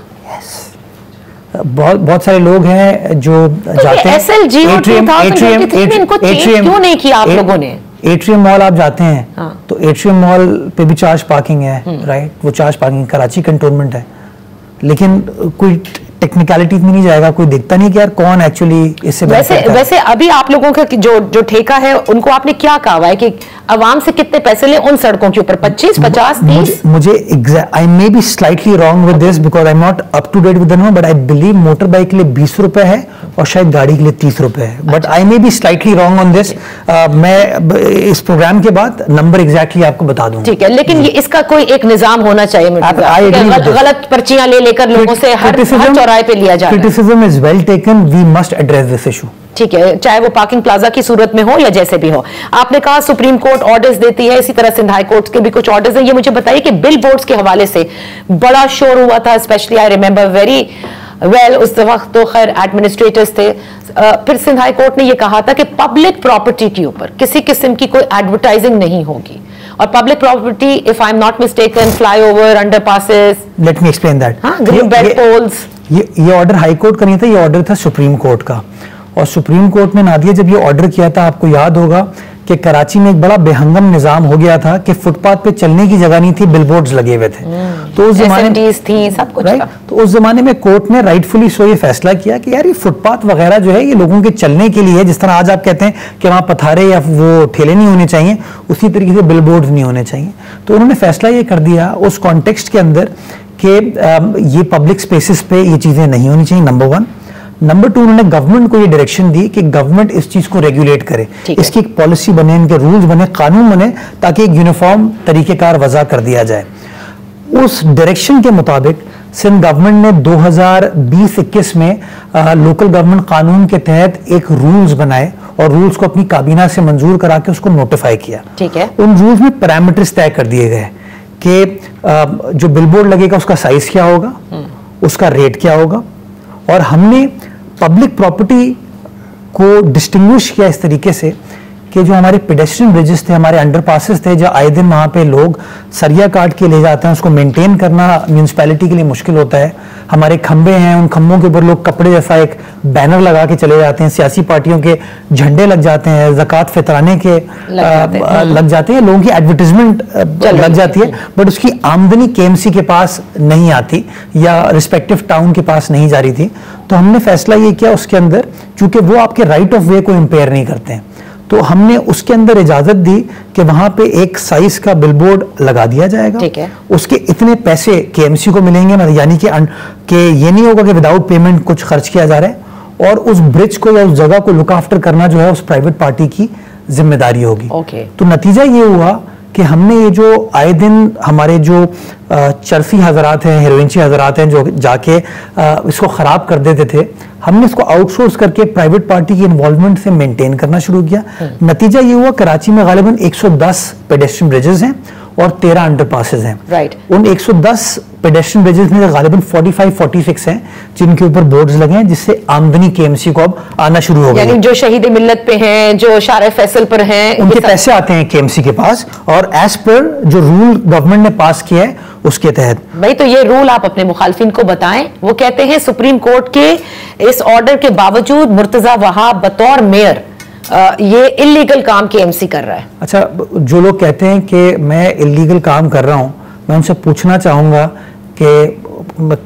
C: बहुत सारे लोग हैं जो जाते हैं।
B: SLG इनको क्यों नहीं किया आप लोगों ने?
C: एट्रियम मॉल आप जाते हैं तो एट्रियम मॉल पे भी चार्ज पार्किंग है, राइट? वो चार्ज पार्किंग कराची कंटोनमेंट है, लेकिन कोई टेक्निकलिटीज में नहीं जाएगा, कोई देखता नहीं कि यार कौन एक्चुअली इससे
B: वैसे अभी आप लोगों का जो ठेका है उनको आपने क्या कहा है कि अवाम से कितने पैसे ले उन सड़कों के ऊपर? 25, 50, 30?
C: मुझे I may be slightly wrong with this because I am not up to date with the number, but I believe motor bike के लिए 20 रुपए है और शायद गाड़ी के लिए 30 रुपए है, but I may be slightly wrong on this. मैं इस प्रोग्राम के बाद नंबर एग्जैक्टली आपको बता दूंगा।
B: ठीक है, लेकिन ये इसका कोई एक निजाम होना चाहिए। गलत पर्चियां ले लेकर लोगों से हर चौराहे पे लिया जाए।
C: Criticism is well taken, we must address this issue.
B: ठीक है, चाहे वो पार्किंग प्लाजा की सूरत में हो या जैसे भी हो। आपने कहा सुप्रीम कोर्ट ऑर्डर्स देती है, इसी तरह सिंध हाई कोर्ट के भी कुछ ऑर्डर्स हैं। ये मुझे बताइए कि बिल बोर्ड्स के हवाले से बड़ा शोर हुआ था, specially I remember very well, उस वक्त तो खैर एडमिनिस्ट्रेटर्स थे। फिर सिंध हाई कोर्ट ने यह कहा था कि पब्लिक प्रॉपर्टी के ऊपर किसी किस्म की कोई एडवर्टाइजिंग नहीं होगी। और public property, if I am not mistaken, flyover, underpasses,
C: let me explain that,
B: green belt poles.
C: ये ऑर्डर हाई कोर्ट का नहीं था, ये ऑर्डर था सुप्रीम कोर्ट का। और सुप्रीम कोर्ट ने नादिया जब ये ऑर्डर किया था, आपको याद होगा कि कराची में एक बड़ा बेहंगम निजाम हो गया था कि फुटपाथ पे चलने की जगह नहीं थी, बिलबोर्ड्स लगे हुए थे। तो उस जमाने
B: थी, सब कुछ
C: राइट, तो उस जमाने में कोर्ट ने राइटफुली सो ये फैसला किया कि यार ये फुटपाथ वगैरह जो है ये लोगों के चलने के लिए है। जिस तरह आज आप कहते हैं कि वहां पथारे या वो ठेले नहीं होने चाहिए, उसी तरीके से बिलबोर्ड्स नहीं होने चाहिए। तो उन्होंने फैसला ये कर दिया उस कॉन्टेक्स्ट के अंदर कि ये पब्लिक स्पेसिस पे ये चीजें नहीं होनी चाहिए, नंबर 1। नंबर 2, उन्होंने गवर्नमेंट को ये डायरेक्शन दी कि गवर्नमेंट इस चीज को रेगुलेट करे, इसकी एक पॉलिसी बने, इनके रूल्स बने, कानून बने, ताकि एक यूनिफॉर्म तरीकेकार वजह कर दिया जाए। उस डायरेक्शन के मुताबिक सिंध गवर्नमेंट ने 2020-21 में लोकल गवर्नमेंट कानून के तहत एक रूल्स बनाए और रूल्स को अपनी काबीना से मंजूर करा के उसको नोटिफाई किया।
B: ठीक है,
C: उन रूल्स में पैरामीटर्स तय कर दिए गए कि जो बिलबोर्ड लगेगा उसका साइज क्या होगा, उसका रेट क्या होगा। और हमने पब्लिक प्रॉपर्टी को डिस्टिंग्विश किया इस तरीके से कि जो हमारे पेडेस्ट्रियन ब्रिजेस थे, हमारे अंडरपासेस थे, जो आए दिन वहाँ पे लोग सरिया काट के ले जाते हैं, उसको मेंटेन करना म्यूनिसिपैलिटी के लिए मुश्किल होता है। हमारे खंबे हैं, उन खंबों के ऊपर लोग कपड़े जैसा एक बैनर लगा के चले जाते हैं, सियासी पार्टियों के झंडे लग जाते हैं, ज़कात फितराने के लग जाते हैं, लोगों की एडवर्टीजमेंट लग जाती है, बट उसकी आमदनी केएमसी के पास नहीं आती या रिस्पेक्टिव टाउन के पास नहीं जा रही थी। तो हमने फैसला ये किया उसके अंदर, चूंकि वो आपके राइट ऑफ वे को इम्पेयर नहीं करते हैं, तो हमने उसके अंदर इजाजत दी कि वहां पे एक साइज का बिलबोर्ड लगा दिया जाएगा।
B: ठीक है।
C: उसके इतने पैसे केएमसी को मिलेंगे, मतलब यानी कि ये नहीं होगा कि विदाउट पेमेंट कुछ खर्च किया जा रहा है, और उस ब्रिज को या उस जगह को लुक आफ्टर करना जो है उस प्राइवेट पार्टी की जिम्मेदारी होगी।
B: तो
C: नतीजा ये हुआ कि हमने ये जो आए दिन हमारे जो चरसी हजरात हैं, हेरोइनची हजरात हैं, जो जाके इसको खराब कर देते थे, हमने इसको आउटसोर्स करके प्राइवेट पार्टी की इन्वॉल्वमेंट से मेंटेन करना शुरू किया। नतीजा ये हुआ, कराची में गालिबन 110 पेडेस्ट्रियन ब्रिजेस हैं और 13 अंडरपासेस हैं।
B: राइट।
C: उन 110 पेडेस्ट्रियन ब्रिजेस में गालिबन 45-46 हैं जिनके ऊपर बोर्ड्स लगे हैं, जिससे आमदनी केएमसी को अब आना शुरू हो गई।
B: यानी जो शहीद मिल्लत पे हैं, जो शारे फैसल पर हैं,
C: उनके पैसे आते हैं केएमसी के पास, और एज पर जो रूल गवर्नमेंट ने पास किया है उसके तहत।
B: भाई तो ये रूल आप अपने मुखालफिन को बताएं। वो कहते हैं सुप्रीम कोर्ट के इस ऑर्डर के बावजूद मुर्तजा वहाब बतौर मेयर ये इलीगल काम केएमसी कर रहा है। अच्छा,
C: जो लोग कहते हैं कि मैं इलीगल काम कर रहा हूं, मैं उनसे पूछना चाहूंगा कि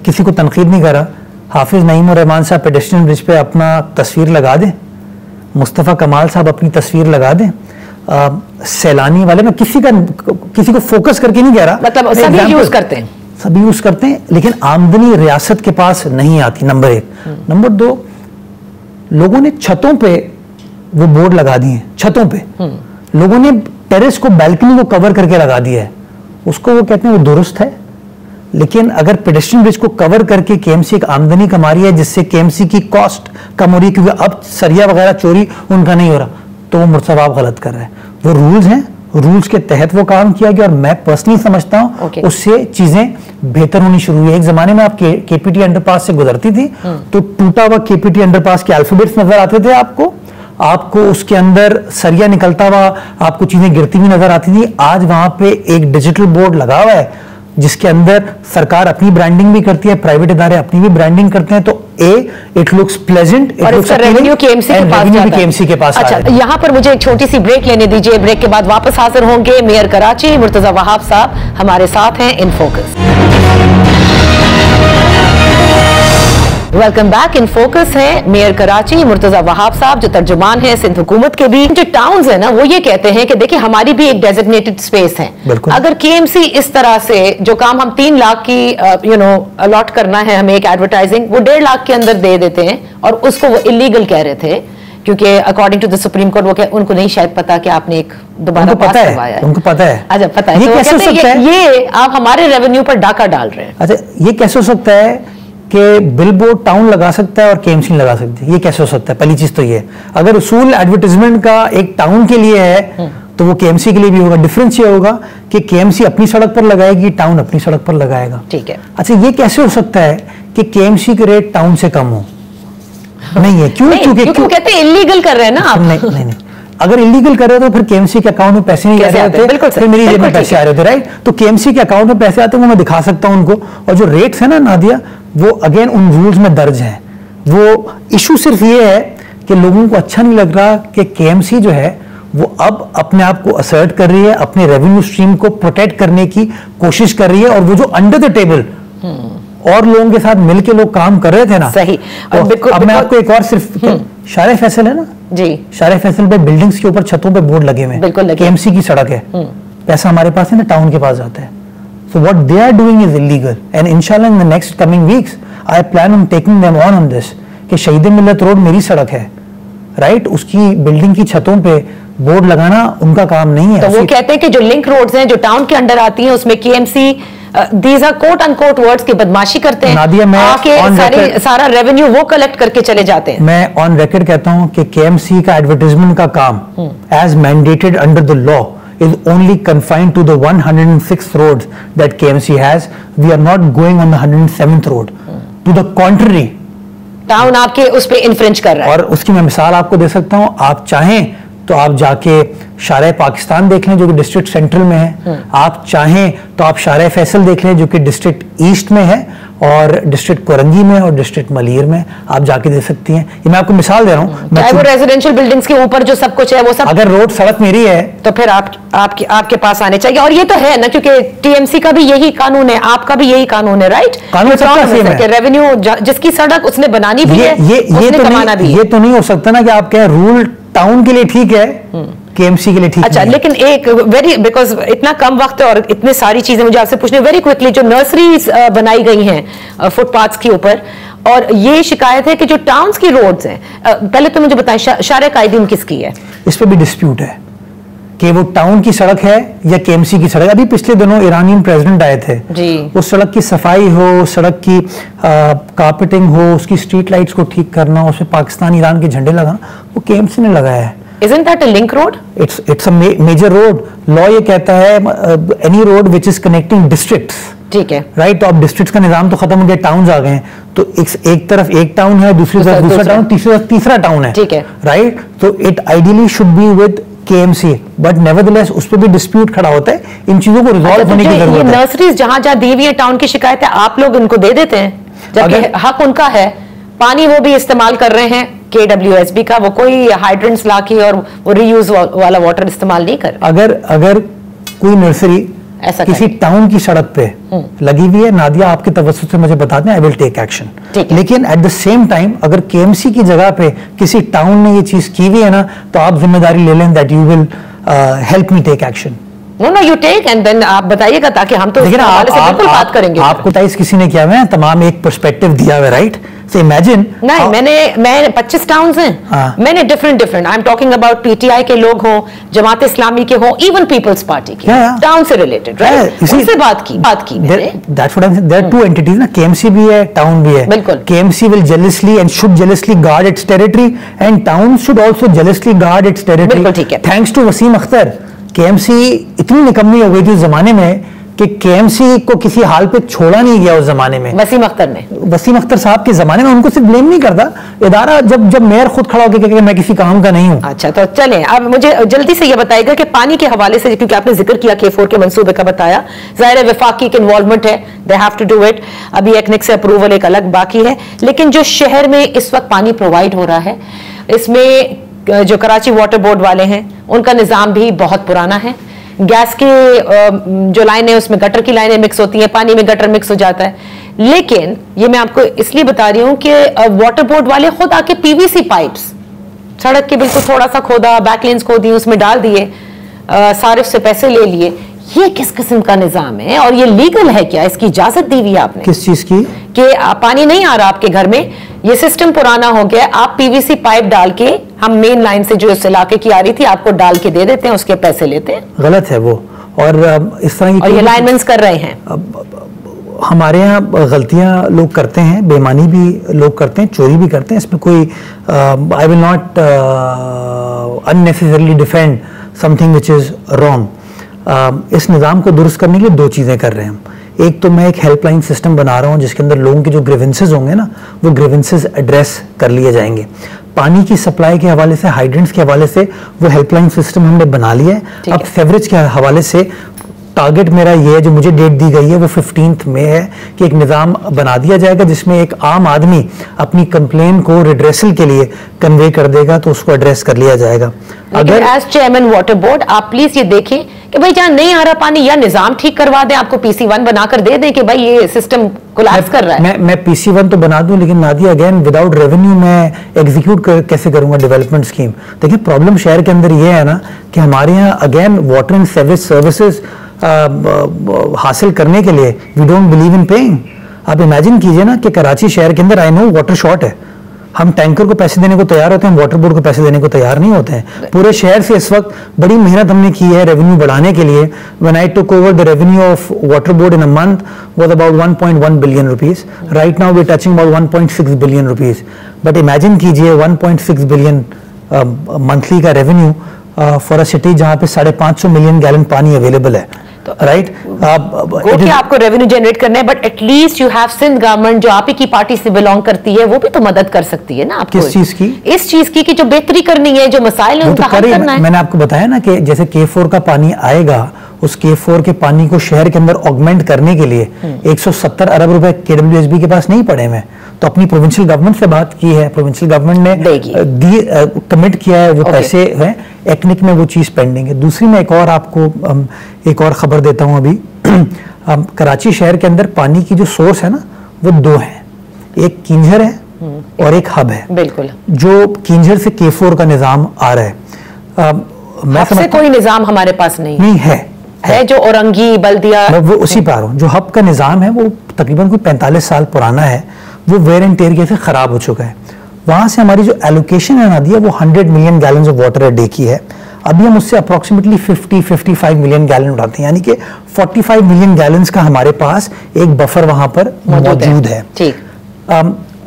C: किसी को तनकीद नहीं कर रहा, हाफिज नईम और रहमान साहब पेडेस्ट्रियन ब्रिज पे अपना तस्वीर लगा दें, मुस्तफ़ा कमाल साहब अपनी तस्वीर लगा दें, सैलानी वाले, मैं किसी को फोकस करके नहीं कह रहा,
B: मतलब सभी यूज करते हैं,
C: सभी यूज करते हैं, लेकिन आमदनी रियासत के पास नहीं आती, नंबर 1। नंबर 2, लोगों ने छतों पे वो बोर्ड लगा दिए, छतों पे लोगों ने टेरेस को, बैल्कनी को कवर करके लगा दिया है, उसको वो कहते हैं वो दुरुस्त है। लेकिन अगर पेडेस्ट्रियन ब्रिज को कवर करके केएमसी एक आमदनी कमा रही है, जिससे केएमसी की कॉस्ट कम हो रही है, क्योंकि अब सरिया वगैरह चोरी उनका नहीं हो रहा, तो वो मुर्तजा गलत कर रहे हैं। वो रूल्स हैं, रूल्स के तहत वो काम किया गया, और मैं पर्सनली समझता हूं उससे चीजें बेहतर होनी शुरू हुई है। एक जमाने में आप केपीटी अंडरपास से गुजरती थी तो टूटा हुआ केपीटी अंडरपास के अल्फाबेट्स नजर आते थे आपको उसके अंदर सरिया निकलता हुआ, आपको चीजें गिरती हुई नजर आती थी। आज वहां पे एक डिजिटल बोर्ड लगा हुआ है जिसके अंदर सरकार अपनी ब्रांडिंग भी करती है, प्राइवेट इदारे अपनी भी ब्रांडिंग करते हैं, तो इट लुक्स प्लेजेंट,
B: और इसका रेवेन्यू केएमसी के पास जाता है।
C: केएमसी के पास।
B: अच्छा, यहाँ पर मुझे एक छोटी सी ब्रेक लेने दीजिए, ब्रेक के बाद वापस हाजिर होंगे। मेयर कराची मुर्तजा वहाब साहब हमारे साथ हैं in focus. Welcome back. In focus है मेयर कराची मुर्तजा वहाब साहब, जो तर्जुमान है सिंध हुकूमत के भी। जो टाउन्स है ना, वो ये कहते हैं कि देखिए हमारी भी एक डेजिग्नेटेड स्पेस है, अगर केएमसी इस तरह से जो काम हम 3 लाख की अलॉट करना है हमें एक एडवर्टाइजिंग, वो 1.5 लाख के अंदर दे देते हैं, और उसको वो इलीगल कह रहे थे, क्योंकि according to the supreme court वो उनको नहीं शायद पता कि आपने एक दोबारा पास करवाया है।
C: उनको पता है।
B: अच्छा, पता है।
C: ये कैसे हो सकता है?
B: ये आप हमारे रेवेन्यू पर डाका डाल रहे हैं।
C: अच्छा, ये कैसे हो सकता है कि बिलबोर्ड टाउन लगा सकता है और केएमसी लगा सकती है? ये कैसे हो सकता है? पहली चीज तो ये, अगर उसूल एडवर्टाइजमेंट का एक टाउन के लिए है तो वो केएमसी के लिए भी होगा। डिफरेंस ये होगा कि केएमसी अपनी सड़क पर लगाएगी, टाउन अपनी सड़क पर लगाएगा।
B: ठीक है।
C: अच्छा, ये कैसे हो सकता है कि केएमसी के रेट टाउन से कम हो? नहीं है। क्यों?
B: क्योंकि कहते हैं इलीगल कर रहे हैं ना आप।
C: नहीं, अगर इलीगल कर रहे हो तो फिर केएमसी के अकाउंट में पैसे नहीं आ रहे होते, फिर मेरी जेब में पैसे आ रहे होते, राइट? तो केएमसी के अकाउंट में पैसे आते हैं, वो मैं दिखा सकता हूं उनको। और जो रेट्स है ना नादिया, वो अगेन उन रूल्स में दर्ज है। वो इशू सिर्फ ये है कि लोगों को अच्छा नहीं लग रहा कि केएमसी जो है वो अब अपने आप को असर्ट कर रही है, अपने रेवेन्यू स्ट्रीम को प्रोटेक्ट करने की कोशिश कर रही है, और वो जो अंडर द टेबल और लोगों के साथ मिलके लोग काम कर रहे थे ना,
B: सही।
C: तो अब मैं आपको एक और सिर्फ, शारे फैसल है ना
B: जी,
C: शारे फैसल पे बिल्डिंग्स के ऊपर छतों पे बोर्ड लगे हुए हैं, केएमसी की सड़क है, पैसा हमारे पास है ना, टाउन के पास जाता है। So what they are doing is illegal, and inshallah in the next coming weeks I plan on taking them on this, कि शहीद मिल्लत रोड मेरी सड़क है, राइट? उसकी बिल्डिंग की छतों पे बोर्ड लगाना उनका काम नहीं है।
B: तो वो कहते हैं कि जो लिंक रोड्स हैं जो टाउन के अंडर आती हैं उसमें KMC these are quote unquote words की बदमाशी करते हैं।
C: नादिया, मैं
B: आके सारा रेवेन्यू वो कलेक्ट करके चले जाते हैं।
C: मैं ऑन रिकॉर्ड कहता हूं कि केएमसी का एडवर्टाइजमेंट का काम as mandated under the law is only confined to the 106th roads that KMC has. We are not going on the 107th road. To the contrary,
B: town आपके उस पे infringe कर रहा है।
C: और उसकी मैं मिसाल आपको दे सकता हूं। आप चाहें तो आप जाके शारा पाकिस्तान देख लें जो कि डिस्ट्रिक्ट सेंट्रल में है। आप चाहें तो आप शारा फैसल देख लें जो कि डिस्ट्रिक्ट ईस्ट में है, और डिस्ट्रिक्ट कोरंगी में और डिस्ट्रिक्ट मलीर में आप जाके दे सकती हैं। ये मैं आपको मिसाल दे रहा हूँ।
B: चाहे वो रेजिडेंशियल बिल्डिंग्स के ऊपर जो सब कुछ है वो सब,
C: अगर रोड सड़क मेरी है
B: तो फिर आपके पास आने चाहिए। और ये तो है ना, क्योंकि टीएमसी का भी यही कानून है, आपका भी यही कानून है, राइट?
C: कानून सबका सेम है।
B: रेवेन्यू जिसकी सड़क उसने बनानी भी है, उसने कमाना भी है।
C: ये तो नहीं हो सकता ना कि आप कहें रूल टाउन के लिए ठीक है, केएमसी के लिए ठीक।
B: अच्छा, लेकिन एक बिकॉज इतना कम वक्त है और इतने सारी चीजें मुझे आपसे पूछने, वेरी क्विकली, जो नर्सरीज बनाई गई हैं फुटपाथ्स के ऊपर, और ये शिकायत है कि जो टाउन्स की रोड्स हैं, पहले तो मुझे बताएं शारे कायदीन किसकी है? इस
C: पे भी डिस्प्यूट है कि वो टाउन की सड़क है या केएमसी की सड़क। अभी पिछले दिनों ईरानियन प्रेसिडेंट आए थे
B: जी।
C: उस सड़क की सफाई हो, सड़क की कारपेटिंग हो, उसकी स्ट्रीट लाइट्स को ठीक करना, उसमें पाकिस्तान ईरान के झंडे लगाना, वो केएमसी ने लगाया है।
B: Isn't that a link road?
C: It's a major road. Law ये कहता है any road which is connecting districts.
B: ठीक है,
C: राइट। तो अब डिस्ट्रिक्ट्स का निजाम तो खत्म हो गया, टाउन्स आ गए हैं। तो एक तरफ एक टाउन है, दूसरी तरफ दूसरा टाउन, तीसरी तरफ तीसरा टाउन है,
B: ठीक है,
C: राइट। तो it ideally should be with KMC, but nevertheless उस पर भी डिस्प्यूट खड़ा होता है। इन चीजों को रिजॉल्व होने की जरूरत है।
B: नर्सरीज जहां जहां दी हुई है टाउन की शिकायत है, आप लोग इनको दे देते हैं, जबकि हक उनका है। पानी वो भी इस्तेमाल कर रहे हैं KWSB का, वो कोई हाइड्रेंट्स लाके और वो रीयूज वाला वाटर इस्तेमाल नहीं कर।
C: अगर कोई नर्सरी ऐसा किसी टाउन की सड़क पे लगी हुई है, नादिया आपके तवज्जुह से मुझे बता दें, आई विल टेक एक्शन। लेकिन एट द सेम टाइम अगर केएमसी की जगह पे किसी टाउन ने ये चीज की हुई है ना, तो आप जिम्मेदारी ले लें, that you will help me take action.
B: No you take and then आप बताइएगा, ताकि हम तो बिल्कुल बात करेंगे।
C: आपको टाइज किसी ने किया हुआ है, तमाम एक पर्सपेक्टिव दिया हुआ है, राइट? So imagine
B: नहीं, मैंने 25 टाउन्स हैं, मैंने different I am talking about PTI के लोग हों, जमात इस्लामी के हों, इवन पीपल्स पार्टी के, टाउन से रिलेटेड, राइट? उनसे बात की
C: That's what I'm saying. There are two entities ना, KMC भी है, टाउन भी है।
B: बिल्कुल।
C: KMC will jealously and should jealously guard its territory, and town should also jealously guard its territory.
B: बिल्कुल ठीक है।
C: Thanks to Wasim Akhtar, KMC इतनी निकम्मी हो गई थी उस जमाने में कि केएमसी को किसी हाल पे छोड़ा नहीं गया उस जमाने में।
B: वसीम अख्तर
C: साहब के जमाने में, उनको सिर्फ ब्लेम नहीं करता इदारा, जब मेयर खुद खड़ा होकर कहे मैं किसी काम का नहीं हूं।
B: अच्छा, तो चलें, अब मुझे जल्दी से ये बताइएगा कि पानी के हवाले से, क्योंकि आपने जिक्र किया K4 के मंसूबे का बताया, जाहिर है वफाकी की इन्वॉल्वमेंट है, they have to do it. अभी एक्निक से अप्रूवल एक अलग बाकी है, लेकिन जो शहर में इस वक्त पानी प्रोवाइड हो रहा है, इसमें जो कराची वाटर बोर्ड वाले हैं उनका निजाम भी बहुत पुराना है। गैस की जो लाइन है उसमें गटर की लाइनें मिक्स होती हैं, पानी में गटर मिक्स हो जाता है। लेकिन ये मैं आपको इसलिए बता रही हूं कि वाटर बोर्ड वाले खुद आके पीवीसी पाइप्स सड़क के बिल्कुल थोड़ा सा खोदा, बैकलेन्स खोदी, उसमें डाल दिए, सारिफ से पैसे ले लिए। ये किस किस्म का निजाम है और ये लीगल है क्या? इसकी इजाजत दी हुई है आपने?
C: किस चीज की?
B: कि पानी नहीं आ रहा आपके घर में, ये सिस्टम पुराना हो गया, आप पीवीसी पाइप डाल के, हम मेन लाइन से जो इस इलाके की आ रही थी आपको डाल के दे देते हैं, उसके पैसे लेते हैं।
C: गलत है वो, और इस तरह की,
B: और ये लाइनमेंस कर रहे हैं।
C: हमारे यहाँ गलतियां लोग करते हैं, बेईमानी भी लोग करते हैं, चोरी भी करते हैं, इसमें कोई I will not unnecessarily defend something which is wrong. इस निज़ाम को दुरुस्त करने के लिए दो चीज़ें कर रहे हैं हम। एक तो मैं एक हेल्पलाइन सिस्टम बना रहा हूँ जिसके अंदर लोगों के जो ग्रीवेंसेस होंगे ना, वो ग्रीवेंसेस एड्रेस कर लिए जाएंगे। पानी की सप्लाई के हवाले से, हाइड्रेंट्स के हवाले से वो हेल्पलाइन सिस्टम हमने बना लिया है। अब सेवरेज के हवाले से टारगेट मेरा ये है, जो मुझे डेट दी गई है वो 15 मई है, कि एक निज़ाम बना दिया जाएगा जिसमें एक आम आदमी अपनी कंप्लेन को रिड्रेसल के लिए कन्वे कर देगा, तो उसको एड्रेस कर लिया जाएगा।
B: अगर एज चेयरमैन वाटर बोर्ड आप प्लीज ये देखें कि भाई जहां नहीं आ रहा पानी, या निजाम ठीक करवा दें, आपको PC1 बनाकर दे दें कि भाई ये सिस्टम कोलैप्स कर रहा है।
C: मैं PC1 तो बना दूं, लेकिन नादिया अगेन विदाउट रेवेन्यू मैं एग्जीक्यूट कैसे करूंगा डेवलपमेंट स्कीम? देखिए प्रॉब्लम शहर के अंदर ये है ना कि हमारे यहाँ again water and sewerage services हासिल करने के लिए we don't believe in paying. आप इमेजिन कीजिए ना कि कराची शहर के अंदर आई नो वाटर शॉर्ट है, हम टैंकर को पैसे देने को तैयार होते हैं, वाटर बोर्ड को पैसे देने को तैयार नहीं होते हैं। पूरे शहर से इस वक्त बड़ी मेहनत हमने की है रेवेन्यू बढ़ाने के लिए। When I took over the revenue of water board in a month was about 1.1 billion rupees. Right now we are touching about 1.6 billion rupees. But imagine कीजिए 1.6 बिलियन मंथली का रेवेन्यू फॉर अ सिटी जहां पे 550 million gallon पानी available है। Right.
B: Okay, आपको revenue generate करना है, but at least you have Sindh government जो आप ही की पार्टी से बिलोंग करती है, वो भी तो मदद कर सकती है ना आपको।
C: किस चीज की?
B: इस चीज की कि जो बेहतरी करनी है, जो मसाइल है उनका हल करना है।
C: मैंने आपको बताया ना कि जैसे K4 का पानी आएगा, उस K4 के पानी को शहर के अंदर ऑगमेंट करने के लिए 170 अरब रुपए KWSB के पास नहीं पड़े हैं। तो अपनी प्रोविंशियल गवर्नमेंट से बात की है, प्रोविंशियल गवर्नमेंट ने कमिट किया है, वो पैसे हैं, एक्निक में वो चीज पेंडिंग है। दूसरी मैं एक और आपको एक और खबर देता हूं अभी। कराची शहर के अंदर पानी की जो सोर्स है ना, वो दो है, एक किंझर है और एक हब है।
B: बिल्कुल, जो
C: किंझर से K4 का निजाम आ रहा है।
B: मैं से कोई निजाम हमारे पास नहीं है जो औरंगी बल्दिया,
C: मैं वो उसी पर आ रहा हूँ। जो हब का निजाम है वो तकरीबन कोई 45 साल पुराना है, वो वेयर एंड टेयर से खराब हो चुका है। वहां से हमारी जो एलोकेशन है नादिया, वो 100 million gallons of water a day की है। अभी हम उससे अप्रोक्सीमेटली 50-55 मिलियन गैलन उठाते हैं, यानी कि 45 मिलियन गैलन्स का हमारे पास एक बफर वहां पर मौजूद है। ठीक।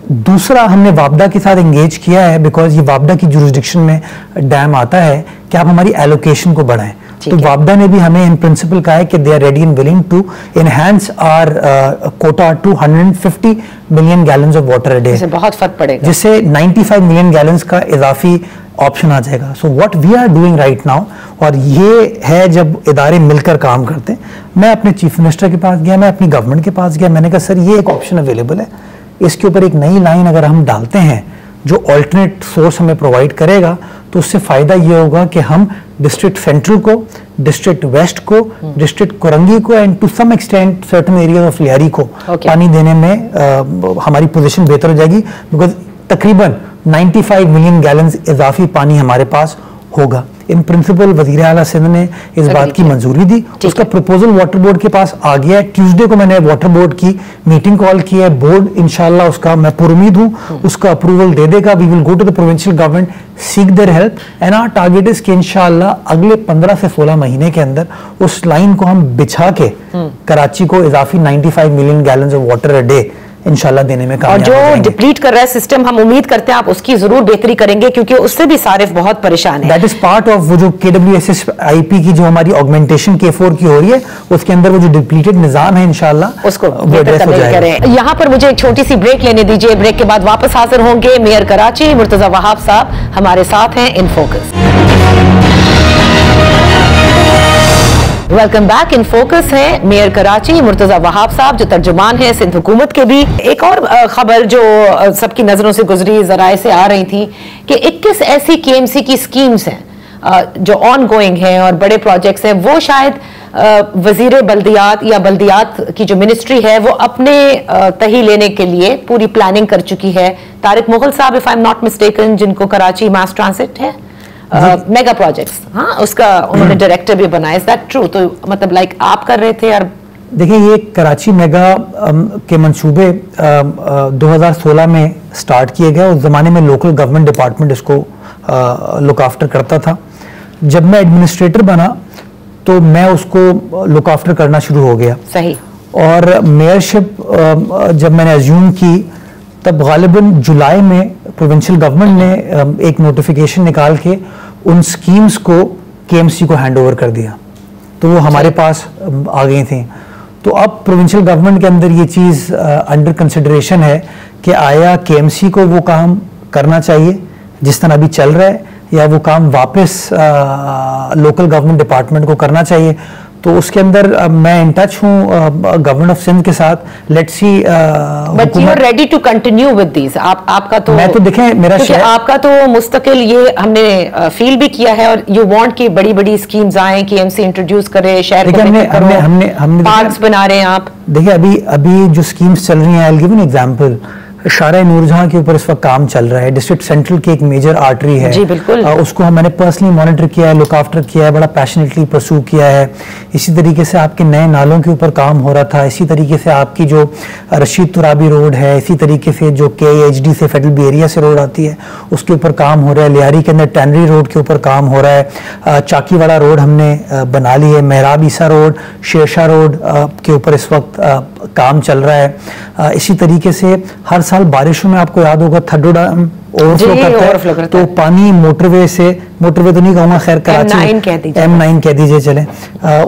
C: दूसरा, हमने वापडा के साथ एंगेज किया है, बिकॉज ये वापडा की जुरिस्डिक्शन में डैम आता है कि आप हमारी एलोकेशन को बढ़ाएं। तो वापडा ने भी हमें इन प्रिंसिपल कहा है कि they are ready and willing to enhance our quota to 150 million gallons of water a day.
B: इससे बहुत फर्क पड़ेगा,
C: जिससे 95 मिलियन गैलन्स का इजाफी ऑप्शन आ जाएगा। So what we are doing right now, और ये है जब इदारे मिलकर काम करते हैं। मैं अपने चीफ मिनिस्टर के पास गया, मैं अपनी गवर्नमेंट के पास गया, मैंने कहा सर ये एक ऑप्शन अवेलेबल है, इसके ऊपर एक नई लाइन अगर हम डालते हैं जो ऑल्टरनेट सोर्स हमें प्रोवाइड करेगा, तो उससे फायदा ये होगा कि हम डिस्ट्रिक्ट सेंट्रल को, डिस्ट्रिक्ट वेस्ट को, डिस्ट्रिक्ट कोरंगी को and to some extent certain area of Lyari को पानी देने में हमारी पोजीशन बेहतर हो जाएगी। बिकॉज तकरीबन 95 मिलियन गैलन्स इजाफी पानी हमारे पास होगा। इन प्रिंसिपल वजीर आला सिंध ने इस बात की मंजूरी दी, उसका प्रपोजल वाटर बोर्ड के पास आ गया है। ट्यूसडे को मैंने वाटर बोर्ड की मीटिंग कॉल की है। बोर्ड इंशाल्लाह उसका, मैं पुरुमीद हूं, उसका अप्रूवल दे देगा। We will go to the provincial government, seek their help, and our target is कि इंशाल्लाह अगले 15 से 16 महीने के अंदर उस लाइन को हम बिछा के कराची को इजाफी 95 million gallons of water a day इंशाल्लाह देने में कामयाब हो जाएंगे।
B: और जो डिप्लीट कर रहा है सिस्टम, हम उम्मीद करते हैं आप उसकी जरूर बेहतरी करेंगे, क्योंकि उससे भी सारिफ बहुत परेशान है।
C: दैट इज पार्ट ऑफ वो जो KWSSIP की जो हमारी ऑगमेंटेशन K4 की हो रही है, उसके अंदर वो जो डिप्लीटेड निजाम है इंशाल्लाह
B: उसको बेहतर करें। यहाँ पर मुझे एक छोटी सी ब्रेक लेने दीजिए। ब्रेक के बाद वापस हाजिर होंगे। मेयर कराची मुर्तजा वहाब साहब हमारे साथ हैं in focus. Welcome back. In focus है मेयर कराची मुर्तजा वहाब साहब, जो तर्जुमान है सिंध हुकूमत के भी। एक और खबर जो सबकी नजरों से गुजरी, जराए से आ रही थी कि 21 ऐसी KMC की स्कीम्स हैं जो ऑन गोइंग हैं और बड़े प्रोजेक्ट्स हैं, वो शायद वजीर बल्दियात या बल्दियात की जो मिनिस्ट्री है वो अपने तही लेने के लिए पूरी प्लानिंग कर चुकी है। तारिक मुगल साहब, if I am not mistaken, जिनको कराची मास ट्रांसिट है मेगा प्रोजेक्ट्स, हाँ, उसका उन्होंने डायरेक्टर भी बनाया। Is that true? तो मतलब लाइक आप कर रहे थे। और
C: देखिए, ये कराची मेगा के मंसूबे 2016 में स्टार्ट किए गए। उस जमाने में लोकल गवर्नमेंट डिपार्टमेंट इसको लुक आफ्टर करता था। जब मैं एडमिनिस्ट्रेटर बना तो मैं उसको लुक आफ्टर करना शुरू हो गया।
B: सही।
C: और मेयरशिप जब मैंने अज्यूम की, तब गालिबन जुलाई में प्रोविंशियल गवर्नमेंट ने एक नोटिफिकेशन निकाल के उन स्कीम्स को KMC को हैंड ओवर कर दिया, तो वो हमारे पास आ गई थी। तो अब प्रोविंशियल गवर्नमेंट के अंदर ये चीज़ अंडर कंसिडरेशन है कि आया KMC को वो काम करना चाहिए जिस तरह अभी चल रहा है, या वो काम वापस लोकल गवर्नमेंट डिपार्टमेंट को करना चाहिए। तो उसके अंदर मैं इन टच हूँ गवर्नमेंट ऑफ सिंध के साथ। Let's see,
B: but you are ready to continue with this. आपका तो,
C: मैं तो देखें, मेरा
B: आपका तो मुस्तकिल, ये हमने फील भी किया है, और यू वांट कि बड़ी बड़ी स्कीम्स आए, KMC इंट्रोड्यूस करे, शहर को हमने पार्क्स बना रहे हैं आप।
C: देखिए, अभी जो स्कीम्स चल रही हैं, I will give an example. शारा नूरजहां के ऊपर इस वक्त काम चल रहा है। डिस्ट्रिक्ट सेंट्रल की एक मेजर आर्टरी है,
B: जी बिल्कुल।
C: उसको मैंने पर्सनली मॉनिटर किया है, लुक आफ्टर किया है, बड़ा पैशनेटली परस्यू किया है। इसी तरीके से आपके नए नालों के ऊपर काम हो रहा था। इसी तरीके से आपकी जो रशीद तुराबी रोड है, इसी तरीके से जो KHD से फेडरल बी एरिया से रोड आती है, उसके ऊपर काम हो रहा है। लियारी के अंदर टैनरी रोड के ऊपर काम हो रहा है। चाकीवाड़ा रोड हमने बना ली है। मेहराब ईसा रोड, शेरशाह रोड के ऊपर इस वक्त काम चल रहा है। इसी तरीके से हर साल साल बारिशों में आपको याद होगा थड्डो डैम ओवरफ्लो करता है, तो पानी मोटरवे तो नहीं कहूंगा, खैर कराची M9 कह दीजिए चले,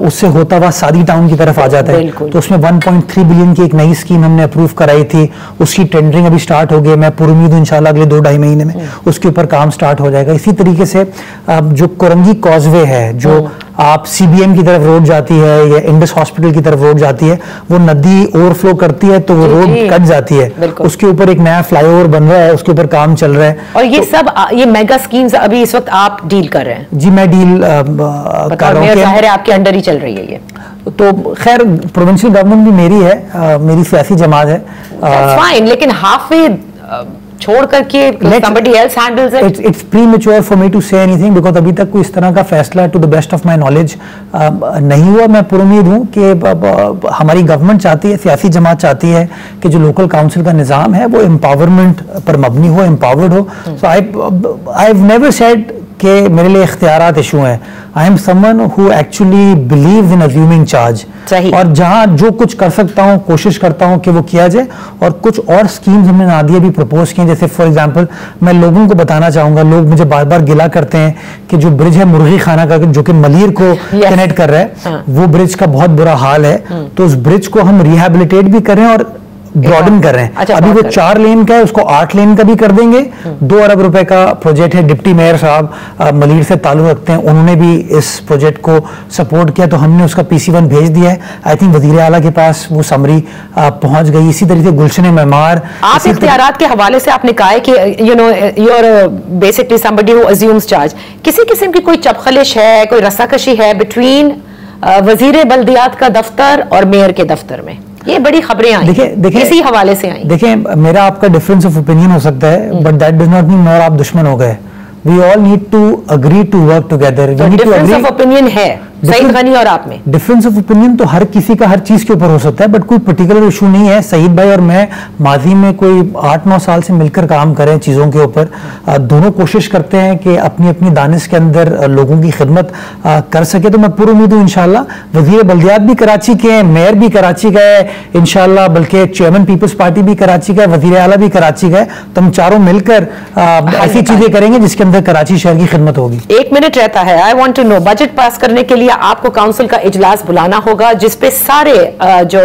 C: उससे होता हुआ सादी टाउन की तरफ आ जाता है। तो उसमें 1.3 बिलियन की एक नई स्कीम हमने अप्रूव कराई थी, उसकी टेंडरिंग अभी स्टार्ट हो गई। मैं पूरी उम्मीद हूं इंशाल्लाह अगले 2-2.5 महीने में उसके ऊपर काम स्टार्ट हो जाएगा। इसी तरीके से जो कोरंगी कॉजवे है, जो आप CBM की तरफ रोड जाती है या इंडस हॉस्पिटल की तरफ रोड जाती है, वो नदी ओवरफ्लो करती है तो वो रोड कट जाती है, उसके ऊपर एक नया फ्लाईओवर बन रहा है, उसके ऊपर काम चल रहा है।
B: और ये सब ये मेगा स्कीम्स अभी इस वक्त आप डील कर रहे हैं?
C: जी मैं डील कर रहा हूँ,
B: जाहिर है आपके अंडर ही चल रही है ये।
C: तो खैर प्रोविंशियल गवर्नमेंट भी मेरी है, मेरी सियासी जमात है,
B: फाइन, लेकिन हाफवे छोड़ करके somebody else handles it.
C: It's premature for me to say anything because अभी तक कोई इस तरह का फैसला to the best of my knowledge नहीं हुआ। मैं पूरी उम्मीद हूँ कि हमारी गवर्नमेंट चाहती है, सियासी जमात चाहती है कि जो लोकल काउंसिल का निज़ाम है वो एम्पावरमेंट पर मबनी हो, एम्पावर्ड हो। So I've never said कि मेरे लिए इख्तियारात इशू हैं। I am someone who actually believes in assuming charge, और जहां जो कुछ कर सकता हूं कोशिश करता हूं कि वो किया जाए। और कुछ और स्कीम्स हमने नादिया भी प्रपोज की, जैसे फॉर एग्जांपल मैं लोगों को बताना चाहूंगा, लोग मुझे बार बार गिला करते हैं कि जो ब्रिज है मुर्गी खाना का जो कि मलीर को कनेक्ट कर रहा है, वो ब्रिज का बहुत बुरा हाल है। तो उस ब्रिज को हम रिहेबिलिटेट भी कर रहे हैं और ब्रॉडन कर रहे हैं। अभी वो 4 लेन का है, उसको 8 लेन का भी कर देंगे। 2 अरब रुपए का प्रोजेक्ट है। डिप्टी मेयर साहब मलीर से ताल्लुक रखते हैं, उन्होंने भी इस प्रोजेक्ट को सपोर्ट किया, तो हमने उसका PC1 भेज दिया है। आई थिंक वजीर आला के पास वो समरी पहुंच गई। इसी तरीके गुलशन मेमार,
B: आप इख्तियारात के हवाले से आपने कहा है कि you know you are basically somebody who assumes charge. किसी किस्म की कोई चपखलिश है, कोई रस्साकशी है बिटवीन वजीर बल्दियात का दफ्तर और मेयर के दफ्तर में? ये बड़ी खबरें आई, देखिए इसी हवाले से आई।
C: देखिए मेरा आपका डिफरेंस ऑफ ओपिनियन हो सकता है, but that does not mean मैं और आप दुश्मन हो गए। We all need to agree to work together.
B: Difference of opinion है सईद गनी और आप में।
C: डिफरेंस ऑफ ओपिनियन तो हर किसी का हर चीज के ऊपर हो सकता है, बट कोई पर्टिकुलर इशू नहीं है। सईद भाई और मैं माजी में कोई 8-9 साल से मिलकर काम कर रहे हैं चीजों के ऊपर। दोनों कोशिश करते हैं कि अपनी अपनी दानिश के अंदर लोगों की खिदमत कर सके। तो मैं पूरी उम्मीद हूँ इंशाल्लाह। वजीर बल्दियात भी कराची के हैं, मेयर भी कराची का है इंशाल्लाह, बल्कि चेयरमैन पीपल्स पार्टी भी कराची का है, वजीर आला भी कराची का है। तो हम चारों मिलकर ऐसी चीजें करेंगे जिसके अंदर कराची शहर की खिदमत होगी।
B: 1 मिनट रहता है। I want to know, budget pass करने के लिए आपको काउंसिल का इजलास बुलाना होगा, जिसपे सारे जो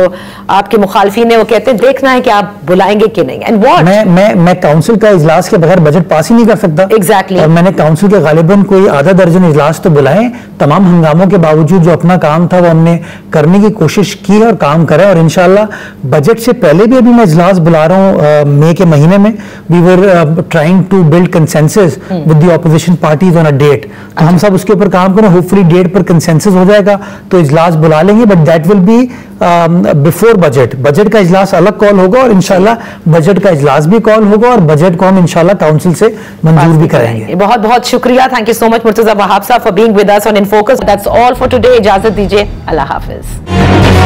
B: आपके मुखालफीन है वो कहते हैं देखना है कि आप बुलाएंगे कि नहीं। एंड व्हाट
C: मैं काउंसिल का इजलास के बगैर बजट पास ही नहीं कर सकता।
B: एग्जैक्टली।
C: और मैंने काउंसिल के गालिबन कोई आधा दर्जन इजलास तो बुलाए, तमाम हंगामों के बावजूद जो अपना काम था वो हमने करने की कोशिश की है और काम करें। और इंशाल्लाह बजट से पहले भी अभी मैं इजलास बुला रहा हूँ मई के महीने में। We were trying to build consensus with the opposition parties on a date. तो हम सब उसके ऊपर काम करें, होपफुली डेट पर कंसेंसस हो जाएगा तो इजलास बुला लेंगे, but that will be before budget. Budget का इजलास अलग कॉल होगा और इंशाल्लाह बजट का इजलास भी कॉल होगा और बजट को हम इंशाल्लाह काउंसिल से मंजूर भी कराएंगे।
B: बहुत बहुत शुक्रिया। Thank you so much Murtaza Wahab साहब for being with us on in focus. That's all for today. इजाजत दीजिए, अल्लाह हाफिज।